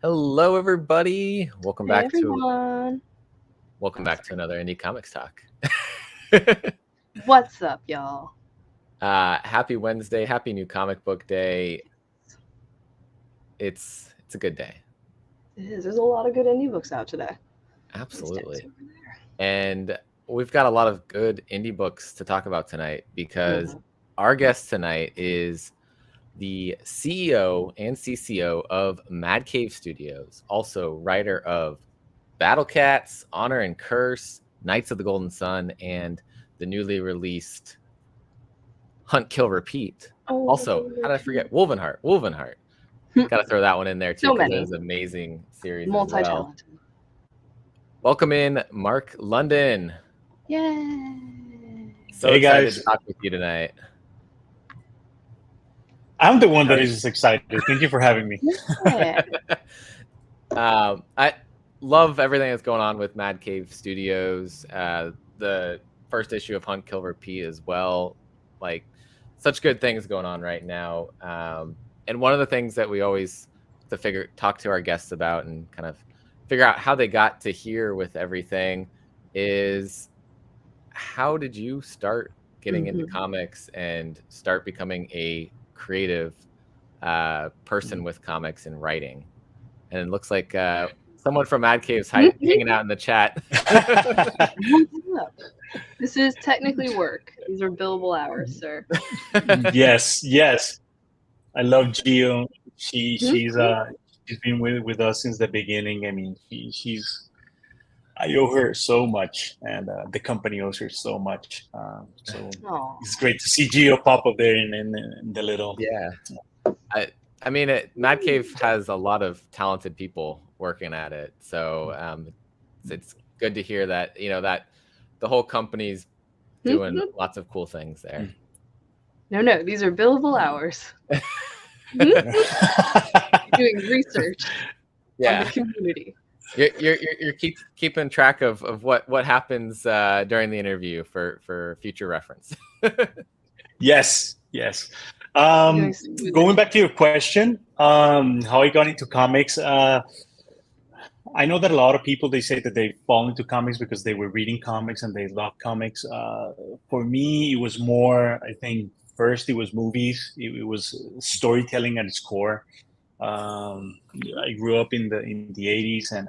Hello, everybody. Welcome back everyone. to another Indie Comics Talk. What's up, y'all? Happy Wednesday. Happy New Comic Book Day. It's a good day. It is. There's a lot of good indie books out today. Absolutely. And we've got a lot of good indie books to talk about tonight because our guest tonight is the CEO and CCO of Mad Cave Studios, also writer of Battlecats, Honor and Curse, Knights of the Golden Sun, and the newly released Hunt, Kill, Repeat. Also, how did I forget? Wolvenheart. Got to throw that one in there too because it is an amazing series as well. Welcome in, Mark London. Yay! So hey excited guys. To talk with you tonight. I'm the one that is excited. Thank you for having me. Yeah. I love everything that's going on with Mad Cave Studios. The first issue of Hunt, Kill, Repeat as well. Like, such good things going on right now. And one of the things that we always talk to our guests about and kind of figure out how they got to here with everything is, how did you start getting into comics and start becoming a creative person with comics and writing? And it looks like someone from Mad Cave's hanging out in the chat. What's up? This is technically work. These are billable hours, sir. Yes. I love Gio. She's been with us since the beginning. I mean, I owe her so much, and the company owes her so much. So it's great to see Gio pop up there in the little. Yeah. I mean, Mad Cave has a lot of talented people working at it. So it's good to hear that, that the whole company's doing lots of cool things there. No, these are billable hours. Doing research on the community. You're keeping track of what happens during the interview for future reference. Yes. Going back to your question, how I got into comics. I know that a lot of people, they say that they fall into comics because they were reading comics and they love comics. For me, it was more, I think, first it was movies. It was storytelling at its core. I grew up in the 80s, and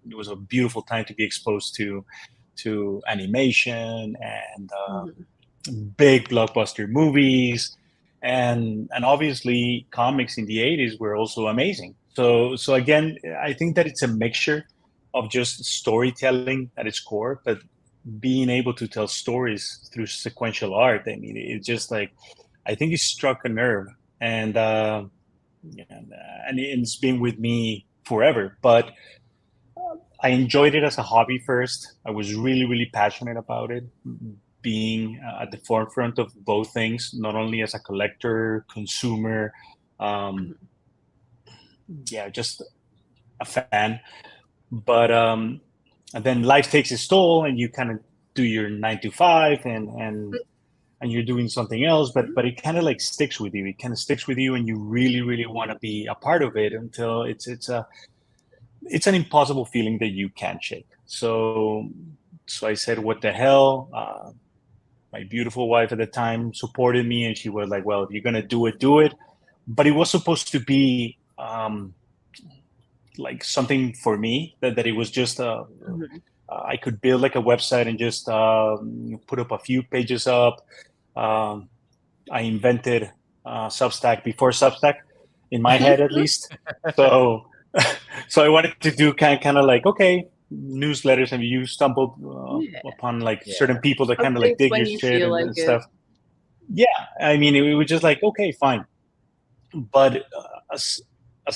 it was a beautiful time to be exposed to animation and big blockbuster movies. And obviously comics in the 80s were also amazing. So again, I think that it's a mixture of just storytelling at its core, but being able to tell stories through sequential art. I mean, it's just like, I think it struck a nerve, and it's been with me forever. But I enjoyed it as a hobby first. I was really, really passionate about it, being at the forefront of both things, not only as a collector, consumer, just a fan. But and then life takes its toll, and you kind of do your 9 to 5, and you're doing something else, but it kind of like sticks with you. It kind of sticks with you, and you really, really want to be a part of it until it's an impossible feeling that you can't shake. So I said, what the hell? My beautiful wife at the time supported me, and she was like, well, if you're going to do it, do it. But it was supposed to be like something for me, that it was just, I could build like a website and just put up a few pages up. I invented Substack before Substack, in my head at least. So I wanted to do kind of like, okay, newsletters, and you stumbled upon like certain people that kind of like dig your shit and stuff. Yeah, I mean, it was just like, okay, fine. but as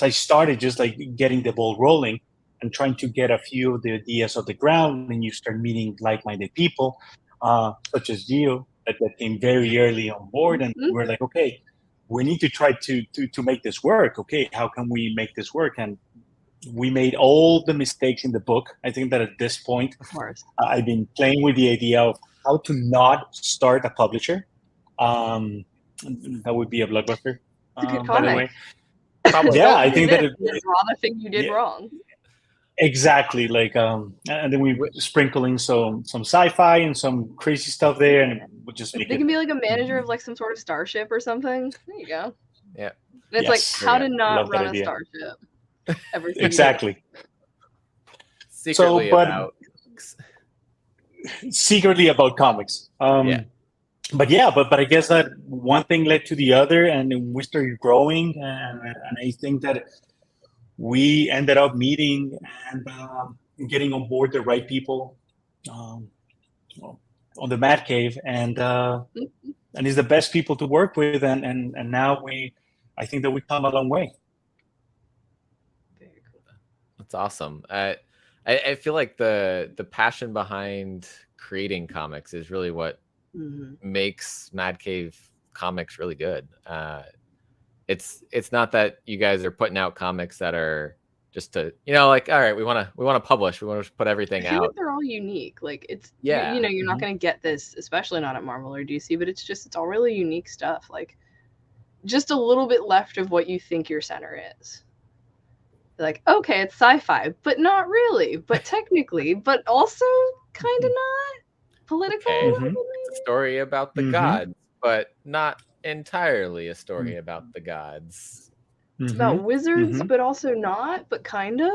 I started just like getting the ball rolling and trying to get a few of the ideas off the ground, and you start meeting like-minded people, such as Gio, that came very early on board, and we're like, okay, we need to try to make this work. Okay, how can we make this work? And we made all the mistakes in the book. I think that at this point, Of course. I've been playing with the idea of how to not start a publisher. That would be a blockbuster. It's a good By the comic. way, Probably. yeah, Don't I do think this. that There's a lot of things you did Yeah. wrong. exactly like, and then we sprinkling some sci-fi and some crazy stuff there, and we just make They it. can be like a manager of like some sort of starship or something. There you go. Yeah. And it's Yes. like how to not Love that run a idea. starship. Everything you do. Exactly. Secretly but- about. Secretly about comics. Yeah. But yeah, but I guess that one thing led to the other, and we started growing, and I think that we ended up meeting and getting on board the right people on the Mad Cave, and he's the best people to work with, and now I think that we come a long way. Very cool. That's awesome. I feel like the passion behind creating comics is really what makes Mad Cave Comics really good. It's not that you guys are putting out comics that are just to, like, all right, we want to publish, we want to put everything I feel out. like they're all unique. Like it's Yeah. you're not gonna get this, especially not at Marvel or DC, but it's all really unique stuff. Like just a little bit left of what you think your center is. Like, okay, it's sci-fi, but not really, but technically, but also kind of not political. Okay. A little bit, It's a story about the gods, but not entirely a story about the gods. It's about wizards, but also not, but kind of.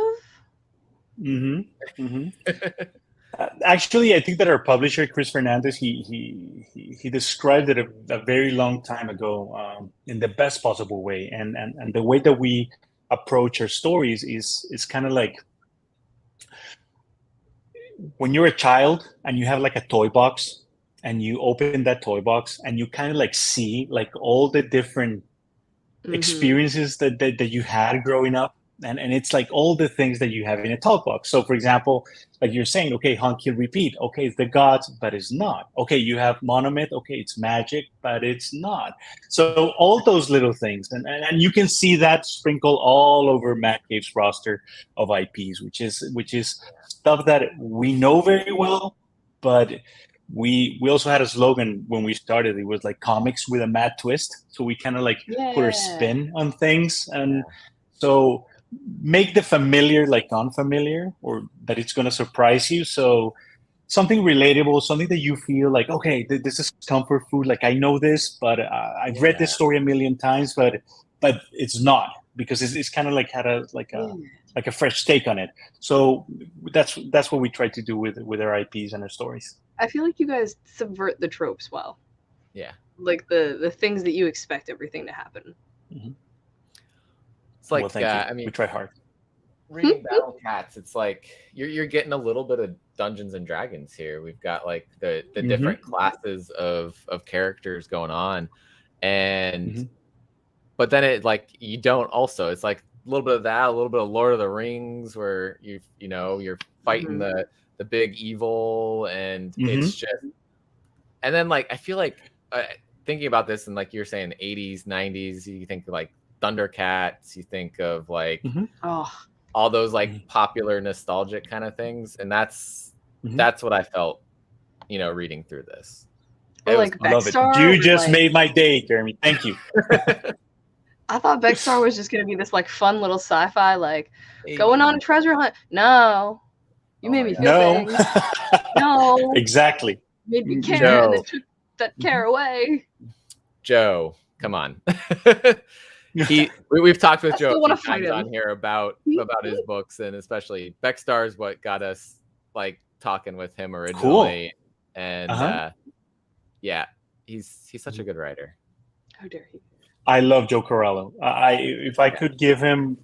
Actually, I think that our publisher, Chris Fernandez, he described it a very long time ago in the best possible way, and the way that we approach our stories is kind of like when you're a child and you have like a toy box, and you open that toy box and you kind of like see like all the different experiences that you had growing up, and it's like all the things that you have in a toy box. So for example, like you're saying, okay, hunt, kill, repeat, okay, it's the gods, but it's not. Okay, you have monomyth, okay, it's magic, but it's not. So all those little things, and you can see that sprinkled all over Matt Cave's roster of IPs, which is stuff that we know very well, but we also had a slogan when we started. It was like comics with a mad twist. So we kind of like put our spin on things, and so make the familiar like unfamiliar, or that it's going to surprise you. So something relatable, something that you feel like, okay, this is comfort food. Like I know this, but I've read this story a million times, but it's not, because it's kind of like had a fresh take on it. So that's what we try to do with our IPs and our stories. I feel like you guys subvert the tropes well. Yeah. Like the things that you expect everything to happen. It's like, well, thank you. I mean, we try hard. Reading Battlecats, it's like you're getting a little bit of Dungeons and Dragons here. We've got like the different classes of characters going on, and but then it like you don't also. It's like a little bit of that, a little bit of Lord of the Rings, where you're fighting the big evil, and it's just, and then like I feel like thinking about this, and like you're saying 80s 90s, you think like Thundercats, you think of like all those like popular nostalgic kind of things, and that's what I felt reading through this. Or like Beckstar, you just made my day, Jeremy. Thank you. I thought Beckstar was just gonna be this like fun little sci-fi, like going on a treasure hunt. No, you made me feel things. No, exactly. Made me care, and then took that care away. Joe, come on. We've talked with Joe a few times on here about his books, and especially Beckstar is what got us like talking with him originally. Cool. And yeah, he's such a good writer. How dare he? I love Joe Corallo. If I could give him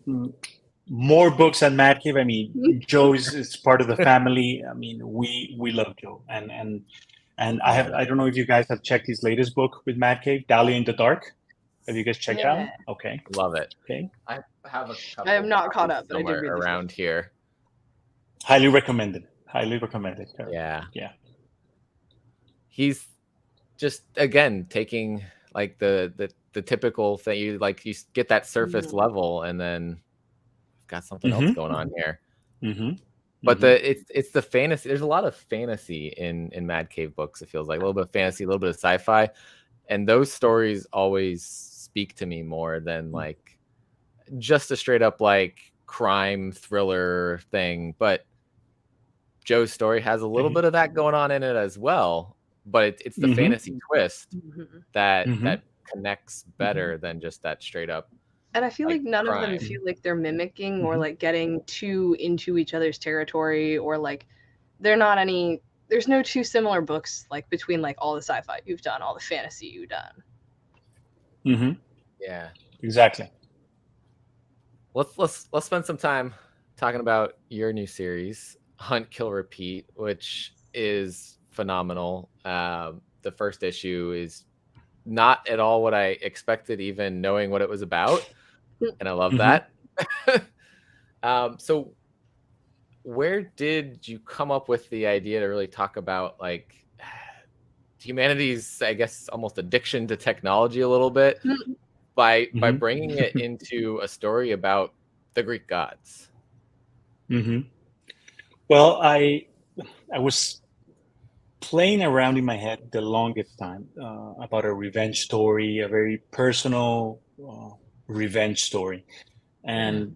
more books than Mad Cave, I mean, Joe is part of the family. I mean, we love Joe, and I don't know if you guys have checked his latest book with Mad Cave, Dahlia in the Dark. Have you guys checked Yeah. that one? Okay. Love it. Okay. I have a couple. I have not caught copies up, but I did somewhere read the around here. Highly recommended. Highly recommended. Yeah. Yeah. He's just again taking like the typical thing. You get that surface level, and then got something else going on here. But it's the fantasy. There's a lot of fantasy in Mad Cave books. It feels like a little bit of fantasy, a little bit of sci-fi, and those stories always speak to me more than like just a straight up like crime thriller thing. But Joe's story has a little bit of that going on in it as well. But it's the fantasy twist that connects better than just that straight up. And I feel like none crime. of them feel like they're mimicking or like getting too into each other's territory, or like they're not any. There's no two similar books like between like all the sci-fi you've done, all the fantasy you've done. Yeah, exactly. Let's spend some time talking about your new series, Hunt, Kill, Repeat, which is phenomenal. The first issue is not at all what I expected, even knowing what it was about. And I love that. So where did you come up with the idea to really talk about like humanity's, I guess, almost addiction to technology a little bit by bringing it into a story about the Greek gods? Well, I was playing around in my head the longest time about a revenge story, a very personal revenge story. And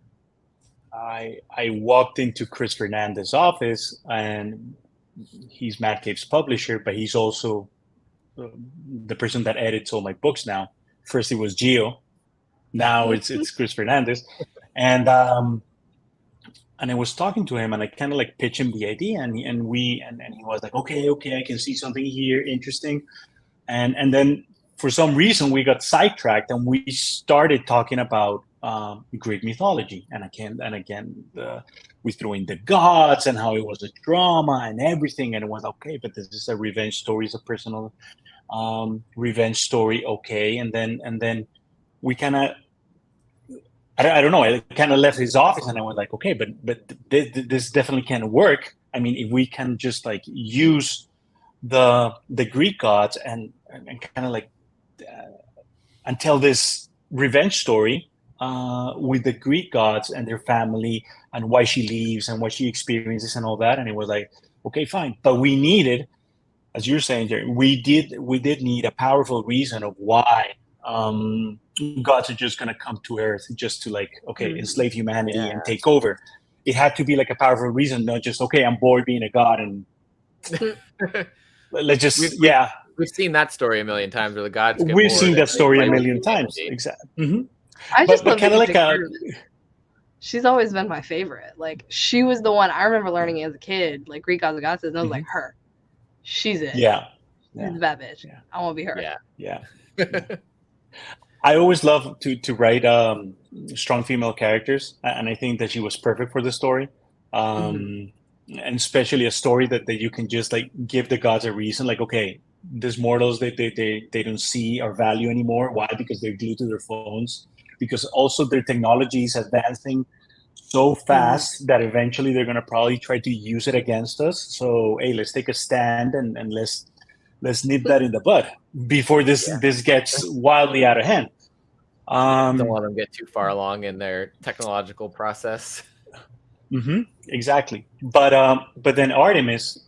I walked into Chris Fernandez's office, and he's Mad Cave's publisher, but he's also the person that edits all my books now. First it was Gio, now it's Chris Fernandez, and I was talking to him, and I kind of like pitched him the idea, and he was like, okay, I can see something here interesting, and then for some reason we got sidetracked, and we started talking about Greek mythology, and again we threw in the gods and how it was a drama and everything, and it was okay, but this is a revenge story, it's a personal revenge story, okay, and then we kind of. I don't know. I kind of left his office, and I was like, okay, but this definitely can work. I mean, if we can just like use the Greek gods and kind of like and tell this revenge story with the Greek gods and their family and why she leaves and what she experiences and all that, and it was like, okay, fine. But we needed, as you're saying, Jerry, we did need a powerful reason of why. Gods are just going to come to Earth just to like, okay, enslave humanity and take over. It had to be like a powerful reason, not just, okay, I'm bored being a god and let's just, We've seen that story a million times where the gods get We've bored seen that story a million humanity. times. Exactly. I just love kind of like she's always been my favorite. Like she was the one I remember learning as a kid, like Greek gods and goddesses, and I was like, her. She's it. Yeah. She's the bad bitch. Yeah. I want to be her. Yeah. I always love to write strong female characters, and I think that she was perfect for the story. And especially a story that you can just like give the gods a reason, like, okay, these mortals they don't see our value anymore. Why? Because they're glued to their phones. Because also their technology is advancing so fast that eventually they're gonna probably try to use it against us. So hey, let's take a stand and let's nip that in the bud before this gets wildly out of hand. Don't let them get too far along in their technological process. Exactly. But then Artemis,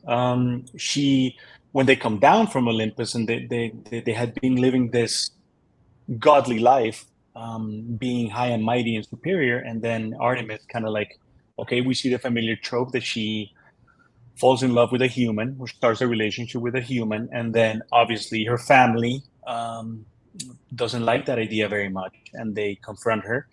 she, when they come down from Olympus and they had been living this godly life, being high and mighty and superior, and then Artemis kind of like, okay, we see the familiar trope that she falls in love with a human, or starts a relationship with a human, and then obviously her family doesn't like that idea very much, and they confront her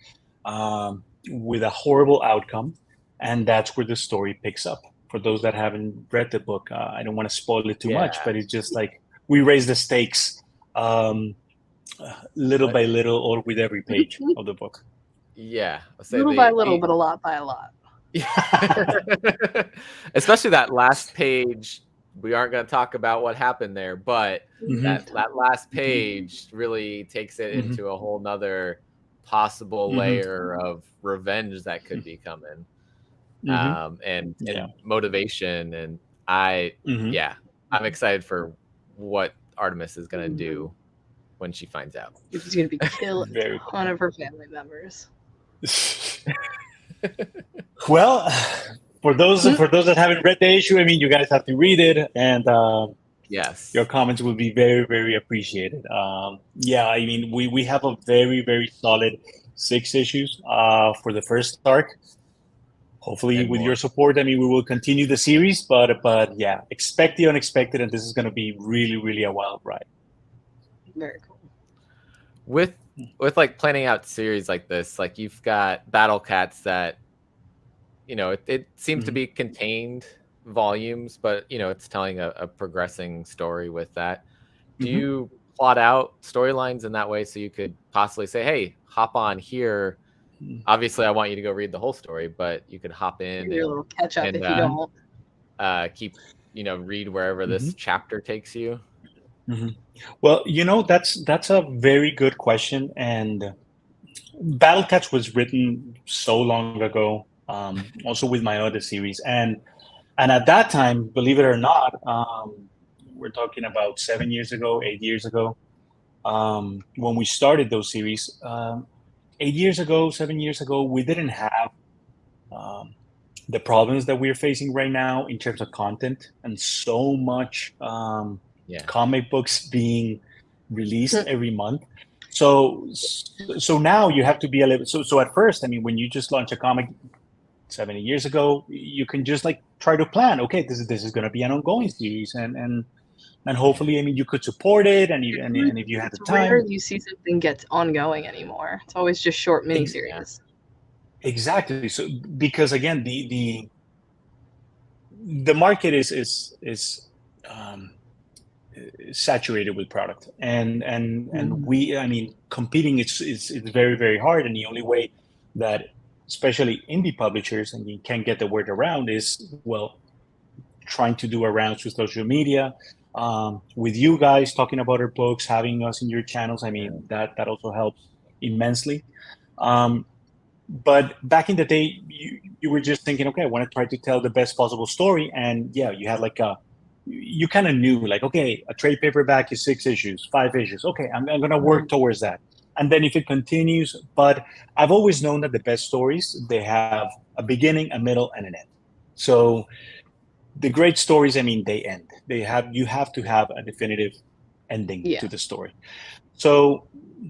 with a horrible outcome, and that's where the story picks up. For those that haven't read the book, I don't want to spoil it too much, but it's just like we raise the stakes little by little, or with every page of the book. Yeah, little by little, but a lot by a lot. Especially that last page we aren't going to talk about what happened there, but that last page really takes it into a whole nother possible layer of revenge that could be coming, and motivation. And I'm excited for what Artemis is going to do when she finds out. She's going to be killing a ton of her family members. Well, for those that haven't read the issue, I mean, you guys have to read it, and yes, your comments will be very, very appreciated. I mean, we have a very, very solid 6 issues for the first arc. Hopefully, And with more. your support, I mean, we will continue the series, but yeah, expect the unexpected, and this is going to be really, really a wild ride. Very cool. With like planning out series like this, like you've got Battlecats that, you know, it seems to be contained volumes, but you know, it's telling a progressing story with that. Do you plot out storylines in that way so you could possibly say, hey, hop on here? Obviously I want you to go read the whole story, but you could hop in a little catch up if you don't keep, you know, read wherever this chapter takes you. Well, you know, that's a very good question, and Battlecats was written so long ago, also with my other series, and at that time, believe it or not, we're talking about 7 years ago, 8 years ago, when we started those series. 8 years ago, 7 years ago, we didn't have the problems that we're facing right now in terms of content and so much comic books being released every month. So now you have to be a little. So at first, I mean, when you just launch a comic 7 years ago, you can just like try to plan. Okay, this is going to be an ongoing series, and hopefully, I mean, you could support it, and if you had the time. Rare you see something gets ongoing anymore. It's always just short miniseries. Exactly. So because again, the market is saturated with product, and we, I mean, competing it's very, very hard, and the only way that especially indie publishers and you can get the word around is, well, trying to do rounds with social media, with you guys talking about our books, having us in your channels. I mean, that also helps immensely. But back in the day, you were just thinking, okay, I want to try to tell the best possible story, and you had like you kind of knew, like, okay, a trade paperback is 6 issues, 5 issues. Okay, I'm going to work towards that. And then if it continues, but I've always known that the best stories, they have a beginning, a middle, and an end. So the great stories, I mean, they end. You have to have a definitive ending to the story. So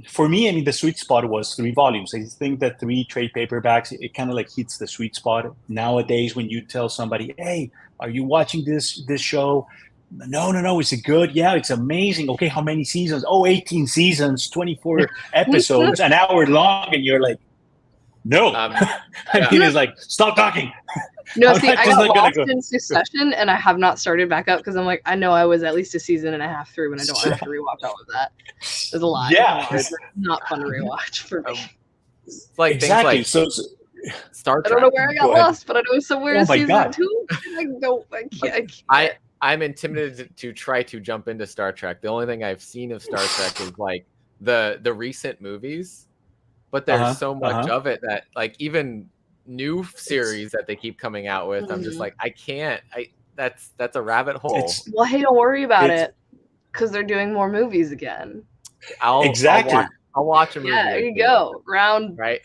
for me, I mean, the sweet spot was 3 volumes. I think that 3 trade paperbacks, it kind of like hits the sweet spot. Nowadays, when you tell somebody, hey, are you watching this show? No, is it good? Yeah, it's amazing. Okay, how many seasons? Oh, 18 seasons, 24 episodes, an hour long. And you're like, no. I mean, it's like, stop talking. No, see, I got lost in Succession, and I have not started back up because I'm like, I know I was at least a season and a half through, and I don't want to have to rewatch all of that. There's a lot. Yeah. It's not fun to rewatch for me. Like exactly. Things like Star Trek. I don't know where I got lost, but I know somewhere in season 2. I can't. I'm intimidated to try to jump into Star Trek. The only thing I've seen of Star Trek is like the recent movies, but there's so much of it that, like, even new series that they keep coming out with, I'm just like, I can't. That's a rabbit hole. Well, hey, don't worry about it, because they're doing more movies again. I'll watch a movie. Yeah, there you go. Round right.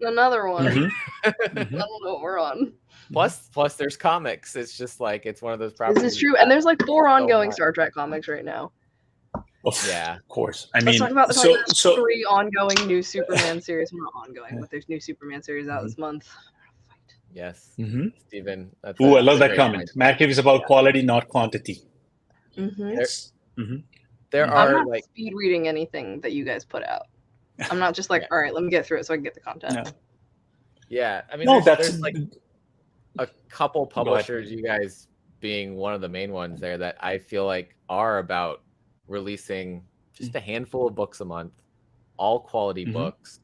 Another one. I don't know what we're on. Plus, there's comics. It's just like, it's one of those properties. This is true, and there's like 4 ongoing Star Trek comics right now. Yeah, of course. I mean, let's talk about 3 ongoing new Superman series. Well, not ongoing, but there's new Superman series out this month. Yes, Steven. I love that comment. Matt Cave is about quality, not quantity. There I'm are not like speed reading anything that you guys put out. I'm not just like, all right, let me get through it so I can get the content. No. Yeah, I mean, no, there's like a couple publishers, you guys being one of the main ones there, that I feel like are about releasing just a handful of books a month, all quality books,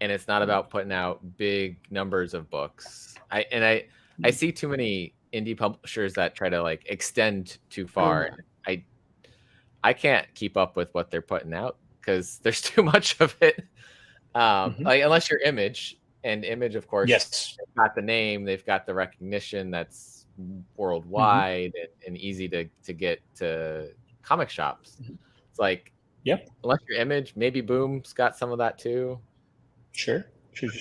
and it's not about putting out big numbers of books. I see too many indie publishers that try to like extend too far. I can't keep up with what they're putting out because there's too much of it. Like unless you're Image, and Image, of course, Yes. they've got the name, they've got the recognition that's worldwide and easy to get to comic shops. It's like, Yep. unless you're Image, maybe Boom's got some of that too. Sure.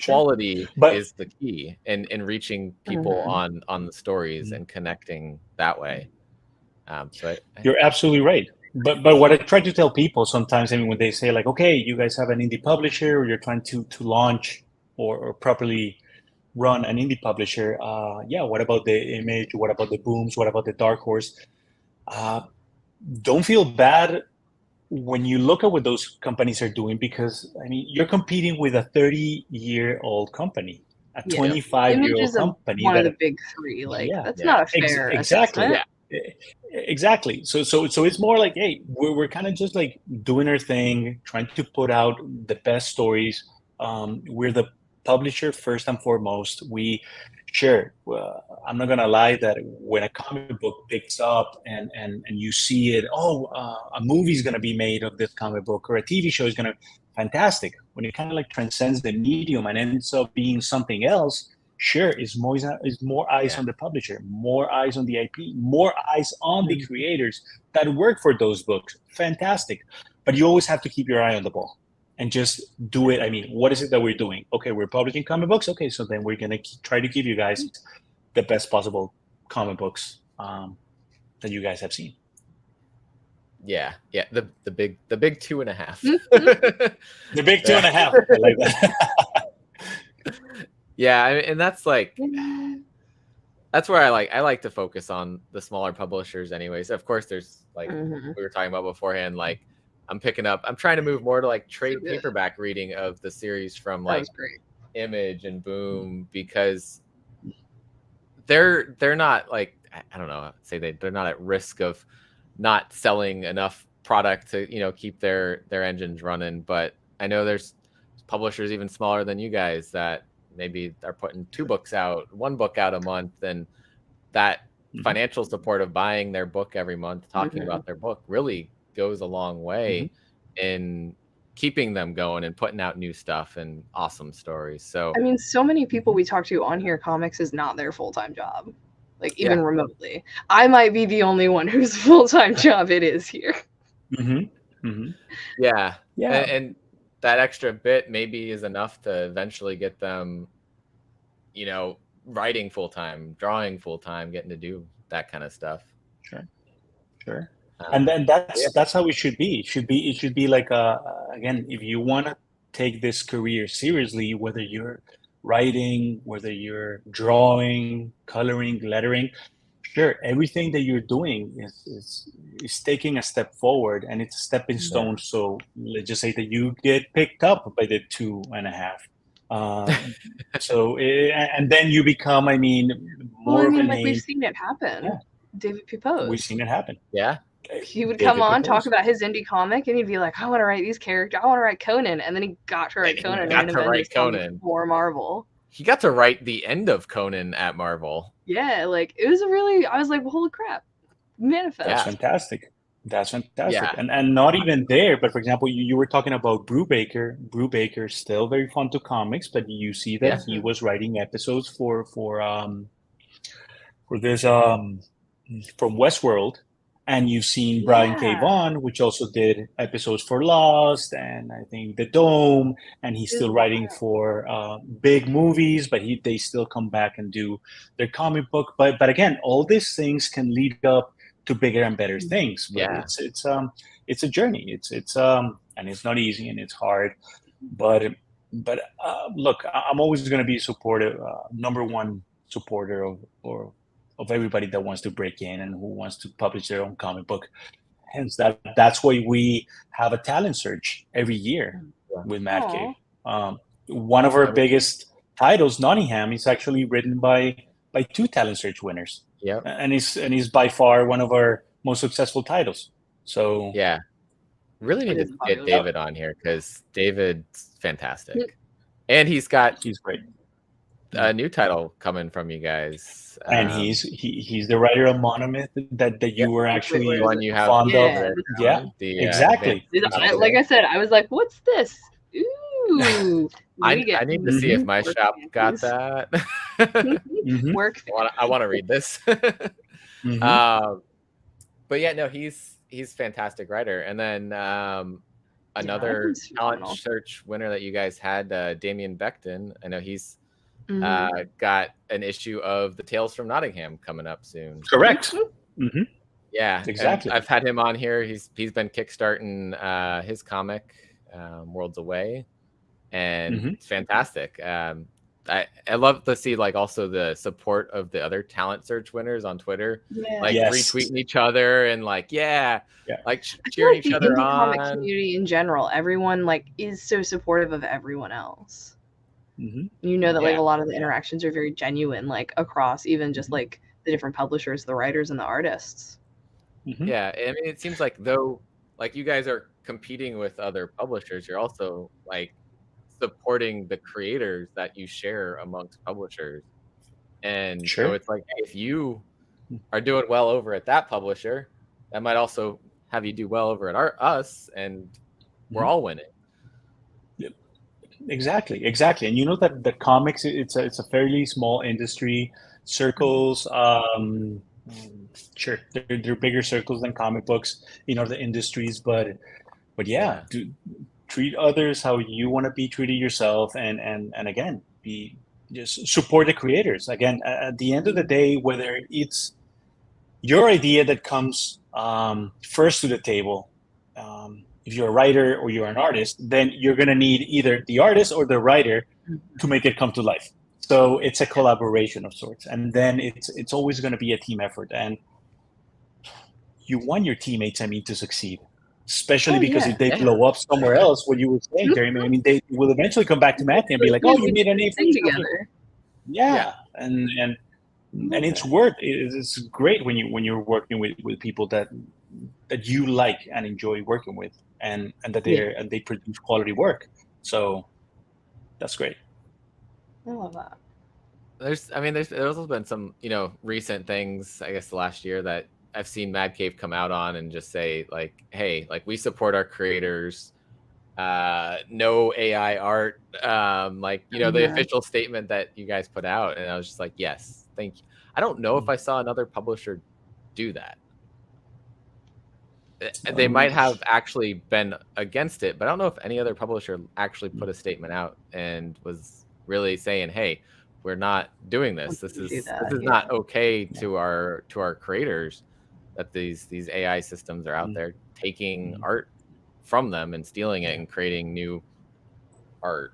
Quality But is the key in reaching people on the stories and connecting that way. So you're absolutely right. But what I try to tell people sometimes, I mean, when they say like, okay, you guys have an indie publisher, or you're trying to launch or properly run an indie publisher, yeah, what about the Image? What about the Booms? What about the Dark Horse? Don't feel bad when you look at what those companies are doing, because I mean, you're competing with a 30-year-old company, a 25-year-old company. One of the big three. Like that's not a fair exactly. assessment. Exactly. So it's more like, hey, we're kind of just like doing our thing, trying to put out the best stories. We're the publisher first and foremost. I'm not gonna lie that when a comic book picks up and you see it, a movie's gonna be made of this comic book, or a TV show is gonna fantastic. When it kind of like transcends the medium and ends up being something else, sure, is more eyes on the publisher, more eyes on the IP, more eyes on the creators that work for those books. Fantastic. But you always have to keep your eye on the ball and just do it. I mean, what is it that we're doing? Okay, we're publishing comic books. Okay, so then we're going to try to give you guys the best possible comic books that you guys have seen. Yeah. The big 2.5. The big 2.5. I like that. Yeah, and that's like, that's where I like to focus on the smaller publishers anyways. Of course, there's like we were talking about beforehand, like I'm trying to move more to like trade paperback reading of the series from like Image and Boom, because they're not like, I don't know, say they're not at risk of not selling enough product to, keep their engines running. But I know there's publishers even smaller than you guys that maybe are putting 1 book out a month, and that financial support of buying their book every month, talking about their book, really goes a long way in keeping them going and putting out new stuff and awesome stories. So I mean, so many people we talk to on here, comics is not their full-time job, like even remotely. I might be the only one whose full-time job it is here. Yeah. And that extra bit maybe is enough to eventually get them, writing full-time, drawing full-time, getting to do that kind of stuff. Sure. And then that's how it should be. It should be like, again, if you want to take this career seriously, whether you're writing, whether you're drawing, coloring, lettering, sure, everything that you're doing is taking a step forward, and it's a stepping stone. So let's just say that you get picked up by the 2.5. So and then you become, I mean, more of a name. We've seen it happen. Yeah. David Pepose. We've seen it happen. Yeah. He would come on, talk about his indie comic, and he'd be like, I want to write these characters. I want to write Conan. And then he got to write Conan. For Marvel. He got to write the end of Conan at Marvel. Yeah, like it was I was like, well, holy crap. Manifest. That's fantastic. Yeah. And not even there, but for example, you were talking about Brubaker. Brubaker, still very fun to comics, but you see that he was writing episodes for this from Westworld. And you've seen Brian K. Vaughan, which also did episodes for Lost and I think The Dome, and he's still writing for big movies, but they still come back and do their comic book. But again, all these things can lead up to bigger and better things. But it's a journey. It's and it's not easy and it's hard. But look, I'm always going to be supportive, number one supporter of everybody that wants to break in and who wants to publish their own comic book. Hence, that's why we have a talent search every year with Mad Cave. One of our biggest titles, Nottingham, is actually written by 2 talent search winners. Yeah, and he's by far one of our most successful titles. So really need to get David on here because David's fantastic, and he's great. a new title coming from you guys. And he's the writer of Monomyth that you were actually one you have fond of. Yeah. Yeah, exactly. Like I said, I was like, "What's this?" Ooh, I need to see if my shop got that. Work. I want to read this. But yeah, no, he's fantastic writer. And then another talent search winner that you guys had, Damien Becton. I know he's got an issue of the Tales from Nottingham coming up soon. Correct. Yeah, exactly. I've had him on here. He's been kickstarting his comic, Worlds Away, and it's fantastic. I love to see like also the support of the other talent search winners on Twitter, like retweeting each other and like like cheering each other on. The comic community in general, everyone like is so supportive of everyone else. You know that like a lot of the interactions are very genuine, like across even just like the different publishers, the writers, and the artists. Yeah, I mean, it seems like though, like you guys are competing with other publishers, you're also like supporting the creators that you share amongst publishers. And so it's like, if you are doing well over at that publisher, that might also have you do well over at us, and we're all winning. Exactly. And you know that the comics, it's a fairly small industry. Circles, sure, they're bigger circles than comic books in other industries, but yeah, treat others how you want to be treated yourself, and again, just support the creators. Again, at the end of the day, whether it's your idea that comes first to the table, if you're a writer or you're an artist, then you're going to need either the artist or the writer to make it come to life. So it's a collaboration of sorts, and then it's always going to be a team effort, and you want your teammates, to succeed. Especially because if they blow up somewhere else, what you were saying, Jeremy, I mean, they will eventually come back to Matthew and be like, "Oh, you made a name for together." Yeah, and it's worth it. It's great when you're working with people that you like and enjoy working with, and that they produce quality work. So that's great. I love that. There's also been some recent things, I guess, the last year that I've seen Mad Cave come out on and just say like, hey, like we support our creators, no AI art, the official statement that you guys put out, and I was just like, yes, thank you. I don't know if I saw another publisher do that. They might have actually been against it, but I don't know if any other publisher actually put a statement out and was really saying, hey, we're not doing this. This is not okay to our creators, that these AI systems are out there taking art from them and stealing it and creating new art.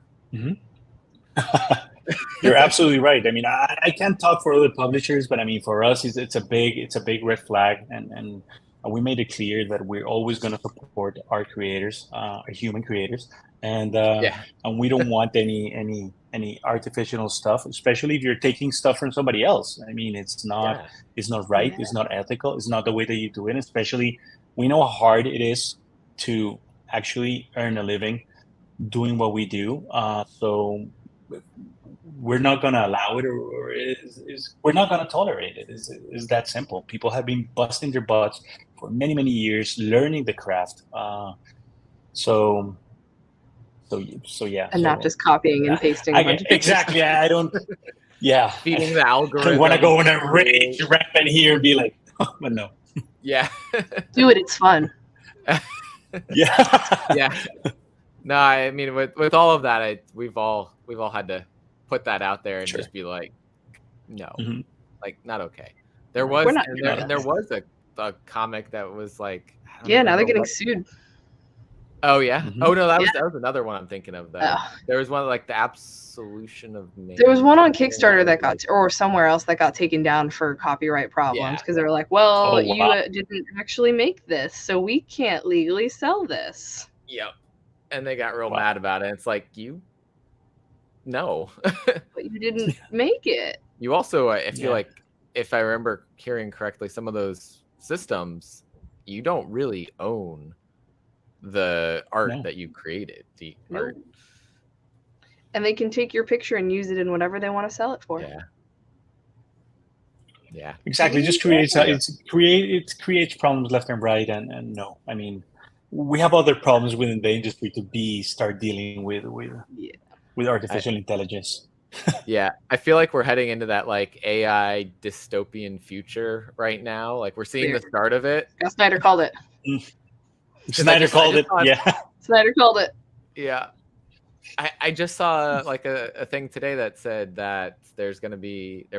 You're absolutely right. I mean, I can't talk for other publishers, but I mean, for us, it's a big red flag, and we made it clear that we're always going to support our creators, our human creators, and we don't want any artificial stuff, especially if you're taking stuff from somebody else. I mean, it's not right. It's not ethical. It's not the way that you do it. Especially, we know how hard it is to actually earn a living doing what we do. So we're not going to allow it, or we're not going to tolerate it. It's that simple. People have been busting their butts for many, many years learning the craft. So yeah. And not just copying and pasting a bunch of pictures. Exactly. I don't. Yeah. Feeding the algorithm. I want to go in a rage rampant here and be like, oh, but no. Yeah. Do it. It's fun. Yeah. No, I mean, with all of that, we've all had to put that out there and just be like, no, like not okay. There was a comic that was like, now they're getting sued. Oh yeah. Oh no, that was another one I'm thinking of. Though there was one like the Absolution of Man. There was one on Kickstarter that got, or somewhere else that got taken down for copyright problems because they were like, well, you didn't actually make this, so we can't legally sell this. Yep. And they got real mad about it. It's like, no. But you didn't make it. You also, I feel like, if I remember hearing correctly, some of those systems, you don't really own the art that you created. The art. And they can take your picture and use it in whatever they want to sell it for. Yeah. Exactly. It just creates it creates problems left and right, and no, I mean, we have other problems within the industry to start dealing with artificial intelligence. Yeah, I feel like we're heading into that like AI dystopian future right now. Like we're seeing the start of it. Snyder called it. Snyder called it. Yeah. Snyder called it. Yeah. I just saw like a thing today that said that they're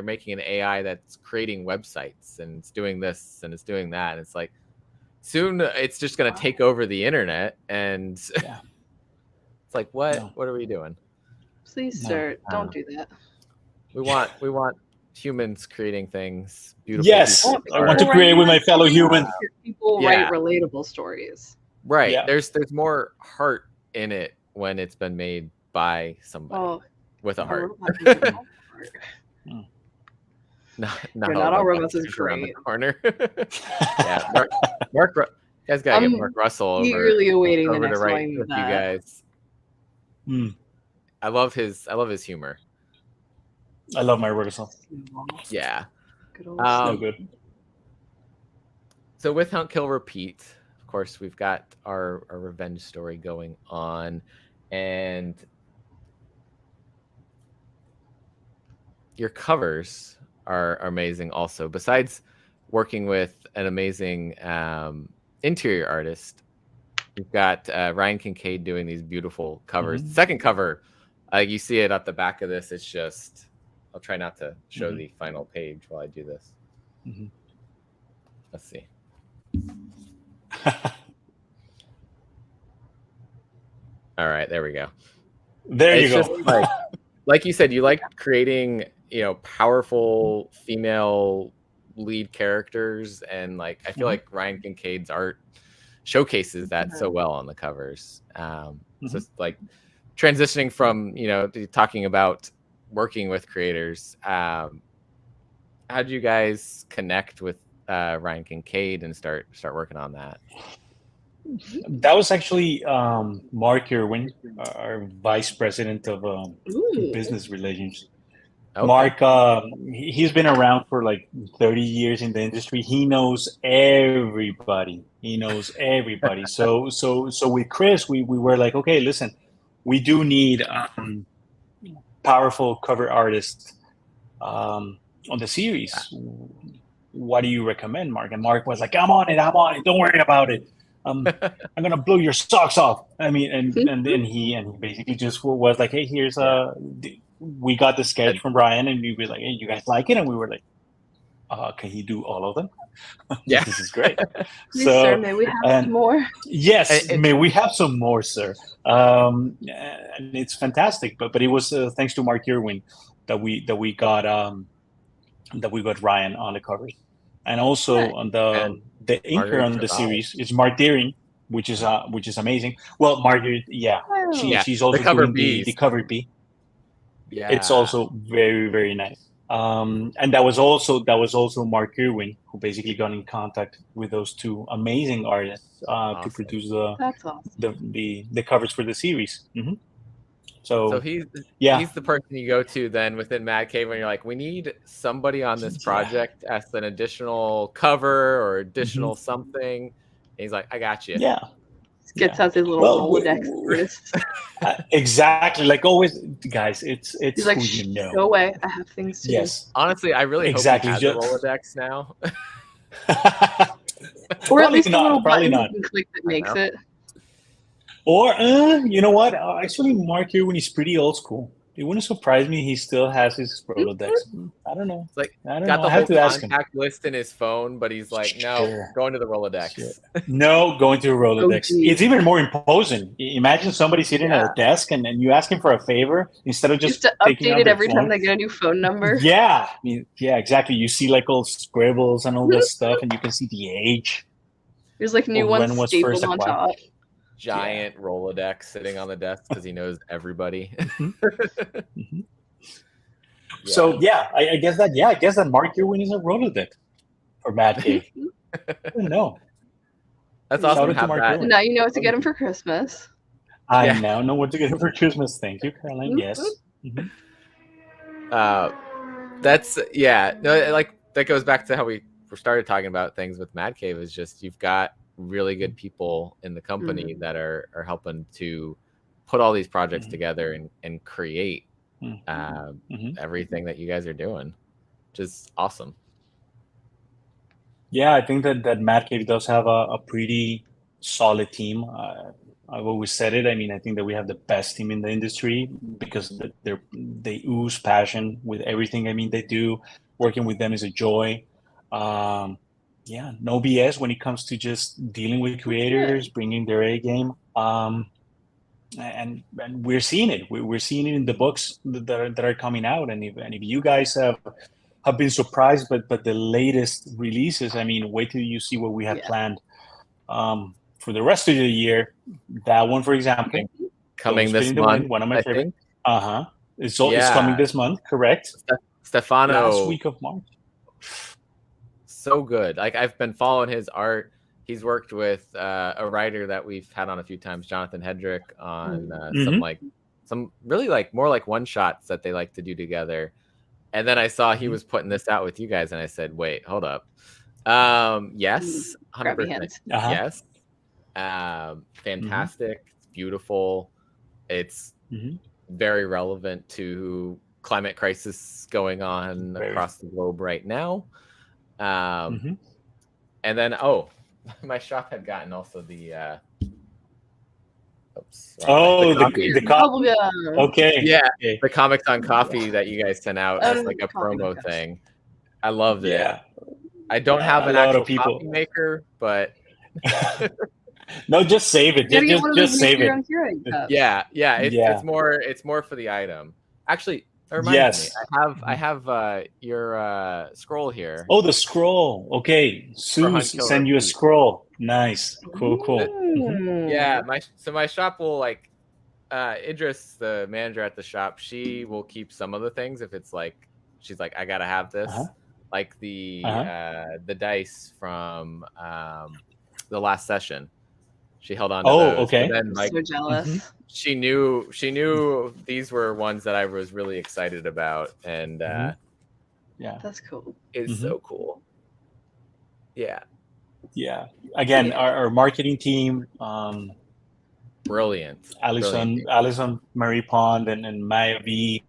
making an AI that's creating websites and it's doing this and it's doing that. And it's like soon it's just going to take over the internet. And it's like, what are we doing? Please, sir, don't do that. We want humans creating things. Beautiful. Yes, I want to create with my fellow human. People write relatable stories. Right. Yeah. There's more heart in it when it's been made by somebody with a heart. Not all robots is great. Around the corner. Yeah, Mark guys gotta get Mark Russell over. Eagerly awaiting over the next to write with you guys. I love his humor. I love my Russell. Yeah. So good. So with Hunt Kill Repeat, of course, we've got our revenge story going on, and your covers are amazing also. Besides working with an amazing interior artist, we've got Ryan Kincaid doing these beautiful covers. The second cover, you see it at the back of this. It's just, I'll try not to show the final page while I do this. Let's see. All right, there we go. There you go. Just like you said, you like creating, powerful female lead characters, and like I feel like Ryan Kincaid's art showcases that so well on the covers. So it's like transitioning from talking about working with creators. How did you guys connect with Ryan Kincaid and start working on that? That was actually Mark Irwin, our vice president of business relations. Okay. Mark, he's been around for like 30 years in the industry. He knows everybody. So with Chris, we were like, okay, listen, we do need powerful cover artists on the series. What do you recommend, Mark? And Mark was like, I'm on it. Don't worry about it. I'm gonna blow your socks off. I mean, and then he basically just was like, hey, here's we got the sketch from Brian, and we were like, hey, you guys like it? And we were like, can he do all of them? Yeah, this is great. Please, sir, may we have some more? Yes, may we have some more, sir? And it's fantastic. But it was thanks to Mark Irwin that we got Ryan on the covers, and also on the inker on the series is Mark Deering, which is amazing. Well, Margaret, she's also doing the cover B. Yeah, it's also very, very nice. And that was also Mark Irwin who basically got in contact with those two amazing artists to produce the covers for the series. So he's the person you go to then within Mad Cave when you're like, we need somebody on this project as an additional cover or additional something. And he's like, I got you. Yeah. Gets out his little Rolodex artists. Exactly. Like always, guys, it's he's like, go away. I have things to do. Honestly, I really hope he has a Rolodex now. Or at least a little button you can click that makes it. Or, you know what? Actually, Mark here, when he's pretty old school, it wouldn't surprise me he still has his Rolodex. I don't know. It's like, I don't got know. the whole contact list in his phone, but he's like, no, going to the Rolodex. No, going to a Rolodex. It's even more imposing. Imagine somebody sitting at a desk and you ask him for a favor instead of just to update it every time they get a new phone number. Yeah. Yeah, exactly. You see like all scribbles and all this stuff, and you can see the age. There's like new ones stapled on top. Giant Rolodex sitting on the desk because he knows everybody. So I guess that Mark Irwin is a Rolodex for Mad Cave. I don't know. That's awesome. Now you know what to get him for Christmas. I Yeah. now know what to get for Christmas. Thank you, Caroline. Yes. Mhm. That's no, like that goes back to how we started talking about things with Mad Cave. Is just you've got really good people in the company that are helping to put all these projects together and create everything that you guys are doing, which is awesome. Yeah, I think that Mad Cave does have a pretty solid team. I've always said it. I mean, I think that we have the best team in the industry because they ooze passion with everything. I mean, they do. Working with them is a joy. Yeah, no BS when it comes to just dealing with creators, bringing their A game. And we're seeing it. We're seeing it in the books that are coming out. And if you guys have been surprised, but the latest releases, I mean, wait till you see what we have planned for the rest of the year. That one, for example, coming this month, one of my favorite. It's coming this month, correct? Stefano, last week of March. So good. Like I've been following his art. He's worked with a writer that we've had on a few times, Jonathan Hedrick, on some really like more like one shots that they like to do together. And then I saw he was putting this out with you guys, and I said, "Wait, hold up." Yes, 100%. Yes, fantastic. It's beautiful. It's very relevant to climate crisis going on across the globe right now. And then my shop had gotten also the the coffee. Okay. Yeah, the Comics on Coffee that you guys sent out as like a promo thing. I loved it. I don't have an actual coffee maker, but no, just save it. Just save it. Yeah. It's more for the item. Actually, it reminds me. I have your scroll here. Oh, the scroll. Okay, Sue send you a scroll. Nice, cool. Yeah, my shop will like Idris, the manager at the shop. She will keep some of the things if it's like she's like I gotta have this, like the dice from the last session. She held on to those. Okay. Then, like, so jealous. She knew these were ones that I was really excited about, and yeah, that's cool. It's so cool. Yeah. Again, our marketing team, brilliant. Alison Marie Pond and Maya V,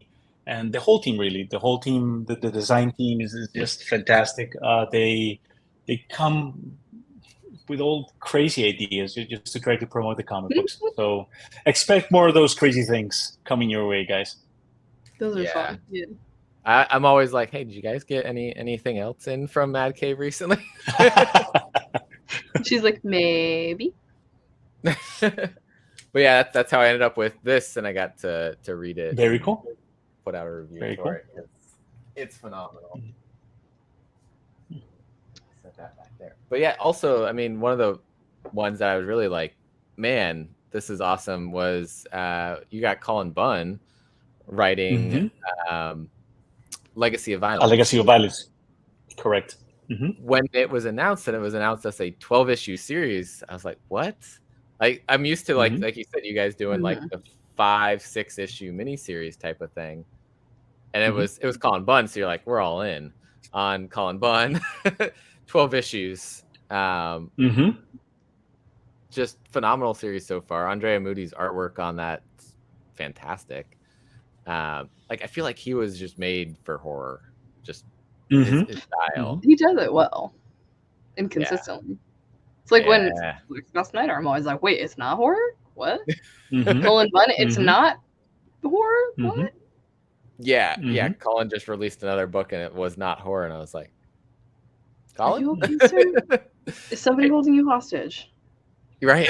and the whole team. Really, the whole team. The design team is just fantastic. They come with all crazy ideas just to try to promote the comic books. So expect more of those crazy things coming your way, guys. Those are fun. Yeah. I'm always like, hey, did you guys get anything else in from Mad Cave recently? She's like, maybe. But yeah, that's how I ended up with this, and I got to read it. Very cool. Put out a review for it. It's phenomenal. Set that back there. But yeah, also, I mean, one of the ones that I was really like, man, this is awesome was you got Colin Bunn writing Legacy of Violence. A Legacy of Violence. Correct. When it was announced and it was announced as a 12-issue series, I was like, what? Like, I'm used to like you said, you guys doing like the 5-6 issue miniseries type of thing. And it was Colin Bunn, so you're like, we're all in on Colin Bunn. 12 issues. Just phenomenal series so far. Andrea Moody's artwork on that, fantastic. Like, I feel like he was just made for horror. Just his style. He does it well and consistently. It's like when last night I'm always like, wait, it's not horror? What? Colin Bunn, it's not horror? What? Yeah. Colin just released another book and it was not horror, and I was like, Colin? Are you okay, sir? Is somebody holding you hostage? You're right.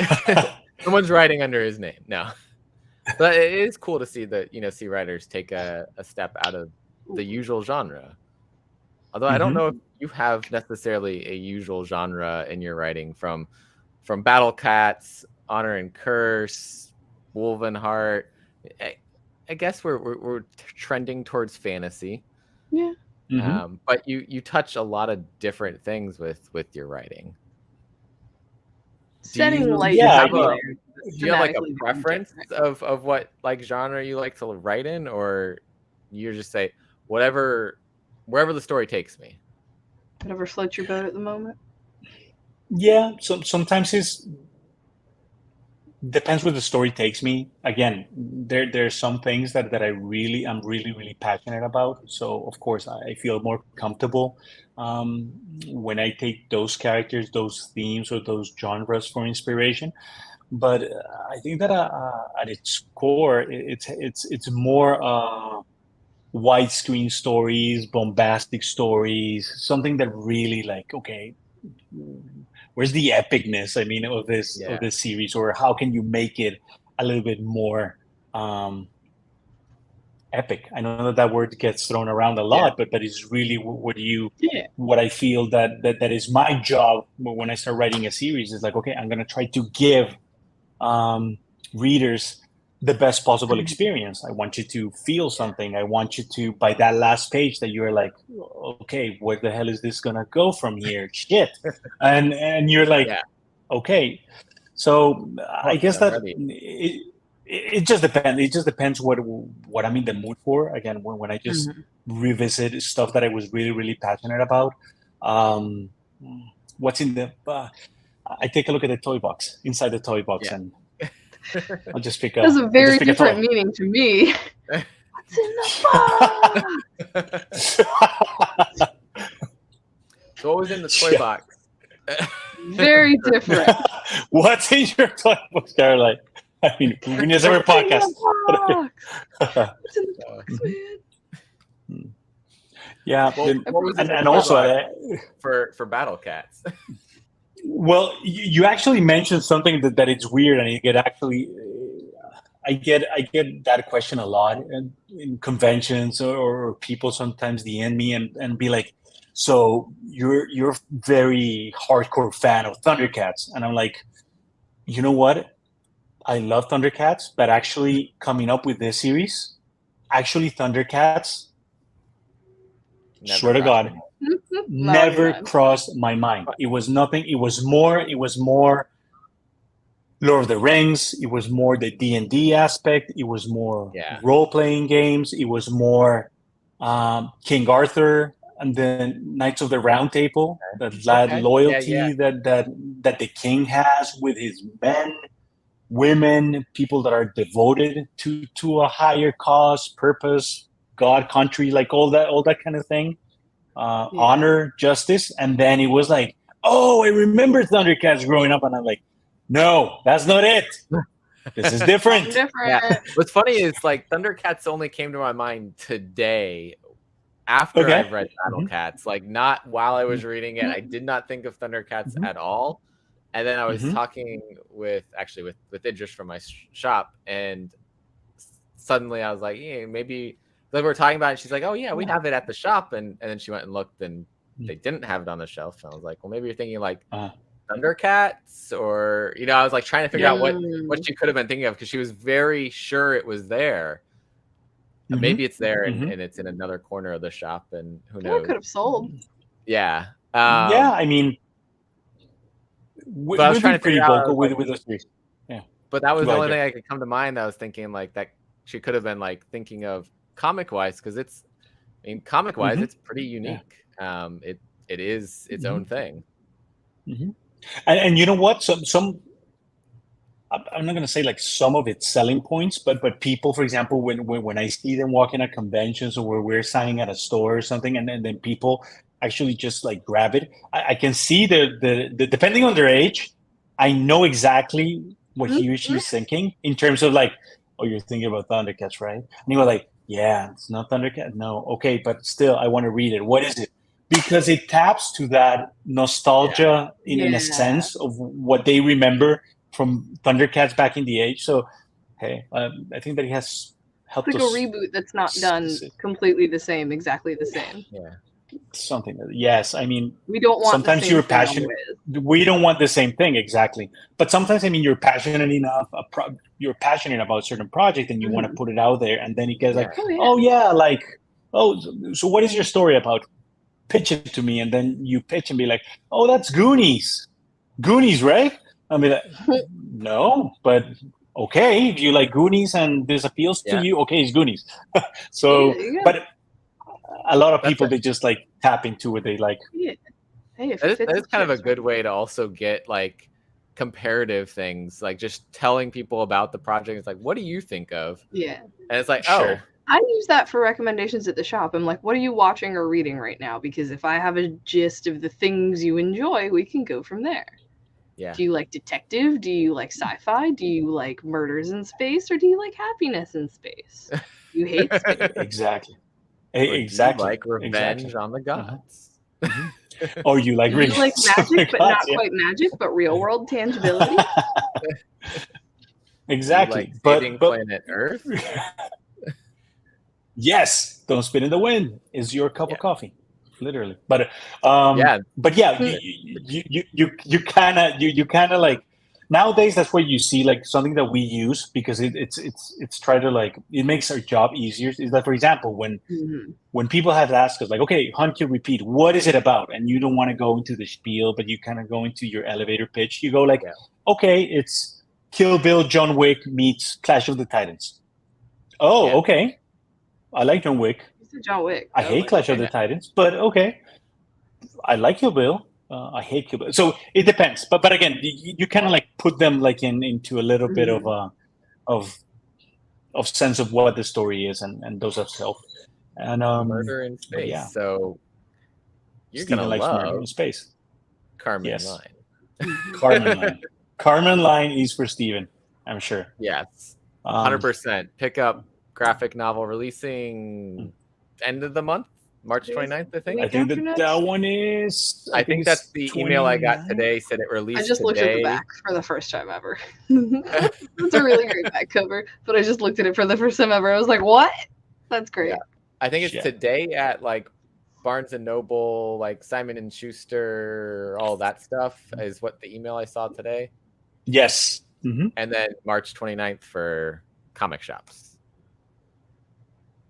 Someone's writing under his name. No. But it is cool to see that, see writers take a step out of the usual genre. Although I don't know if you have necessarily a usual genre in your writing from Battlecats, Honor and Curse, Wolvenheart. I guess we're trending towards fantasy. Yeah. But you touch a lot of different things with your writing. Setting light. you have like a thematically preference different. of what like genre you like to write in, or you just say wherever the story takes me? Whatever floats your boat at the moment. Yeah, sometimes it's depends where the story takes me. Again, there's some things that I'm really passionate about. So of course I feel more comfortable when I take those characters, those themes, or those genres for inspiration. But I think that at its core, it's more widescreen stories, bombastic stories, something that really like, okay, where's the epicness? I mean, of this series, or how can you make it a little bit more epic? I know that word gets thrown around a lot, but it's really what I feel that is my job when I start writing a series. Is like, okay, I'm gonna try to give readers the best possible experience. I want you to feel something. I want you to, by that last page, that you're like, okay, where the hell is this gonna go from here? Shit, and you're like, okay. So I guess that it just depends. It just depends what I'm in the mood for. Again, when I just revisit stuff that I was really passionate about. What's in the I take a look at the toy box, inside the toy box, and I'll just pick That's a very different meaning to me. What's in the box? So what was in the toy box? Very different. What's in your toy box, Caroline? I mean, we need a separate podcast. What's in the box, man? Yeah, and also for Battlecats. Well, you actually mentioned something that it's weird, and I get that question a lot in conventions, or people sometimes DM me and be like, so you're a very hardcore fan of Thundercats, and I'm like, you know what? I love Thundercats, but actually coming up with this series, Thundercats, swear to God, never crossed my mind. It was nothing. It was more Lord of the Rings. It was more the D&D aspect. It was more role-playing games. It was more King Arthur, and then Knights of the Round Table. That loyalty that the king has with his men, women, people that are devoted to a higher cause, purpose, God, country, like all that kind of thing. Honor, justice, and then it was like, oh, I remember Thundercats growing up, and I'm like, no, that's not it. This is different. Yeah. What's funny is like Thundercats only came to my mind today after I've read Battlecats, like not while I was reading it. I did not think of Thundercats at all. And then I was talking with Idris from my shop, and suddenly I was like, yeah, maybe. Like we were talking about it, she's like, oh yeah, we have it at the shop, and then she went and looked, and they didn't have it on the shelf. And I was like, well, maybe you're thinking like Thundercats, or I was like trying to figure out what she could have been thinking of, because she was very sure it was there. Maybe it's there and it's in another corner of the shop, and who knows? It could have sold. Yeah. Yeah, I mean, but I was trying to figure out with those three. Yeah. But that was the only thing I could come to mind. I was thinking like that she could have been like thinking of comic wise, because comic wise it's pretty unique. It is its own thing. And you know what, some I'm not going to say like some of its selling points, but people, for example, when I see them walking at conventions, or where we're signing at a store or something, and then people actually just like grab it, I can see the depending on their age, I know exactly what he or she is thinking in terms of like, oh, you're thinking about Thundercats, right? And you were like, yeah, it's not Thundercats. No, okay, but still, I want to read it. What is it? Because it taps to that nostalgia in a sense of what they remember from Thundercats back in the age. So, hey, I think that he has helped us. It's like a reboot that's not done completely the same, exactly the same. Yeah. Something. Yes, I mean, we don't want sometimes the same you're passionate. We don't want the same thing exactly, but sometimes, I mean, you're passionate enough. You're passionate about a certain project, and you want to put it out there, and then it gets like, oh yeah, like, oh, so what is your story about? Pitch it to me, and then you pitch and be like, oh, that's Goonies, right? I mean, no, but okay. If you like Goonies and this appeals to Yeah. you, okay, it's Goonies. So, Yeah. but a lot of That's people, they just like tap into what they like. Yeah. Hey, if That it is, fits, that is it kind of a fits, good right? way to also get like comparative things, like just telling people about the project. It's like, what do you think of? Yeah. And it's like, Sure. oh, I use that for recommendations at the shop. I'm like, what are you watching or reading right now? Because if I have a gist of the things you enjoy, we can go from there. yeah. Do you like detective? Do you like sci-fi? Do you like murders in space? Or do you like happiness in space? Do you hate space? Exactly. Or do you Exactly. like revenge Exactly. on the gods? Mhm. Or you like Do you like Revenge of the magic, but Gods, not yeah. quite magic, but real world tangibility? Exactly. Do you like saving planet Earth? Yes, don't spit in the wind is your cup Yeah. of coffee, literally. But Yeah. but yeah, you kind of you kind of like nowadays that's where you see like something that we use because it's try to like it makes our job easier. Is that for example when people have asked us like, okay, hunt kill repeat, what is it about? And you don't want to go into the spiel, but you kind of go into your elevator pitch. You go like, Yeah. okay, it's Kill Bill, John Wick meets Clash of the Titans. Oh, Yeah. okay. I like John Wick. You said John Wick. I was hate like, Clash of okay. the Titans, but okay. I like Kill Bill. I hate Kill Bill. So it depends. But again, you kind of like put them like into a little bit of of of sense of what the story is and those of self. And Murder in but Space. yeah, So you're Steven gonna likes Murder love in Space. Carmen Yes, Line. Carmen Line. Carmen Line is for Steven, I'm sure. Yes, 100%. Pick up graphic novel releasing end of the month, March 29th, I think. I think After that next? one is. I think that's the email I got 29. today. Said it I released just looked at the today. back for the first time ever. It's a really great back cover, but I just looked at it for the first time ever. I was like, what? That's great. Yeah. I think it's Shit. today at like Barnes and Noble, like Simon and Schuster, all that stuff is what the email I saw today. Yes. Mm-hmm. And then March 29th for comic shops.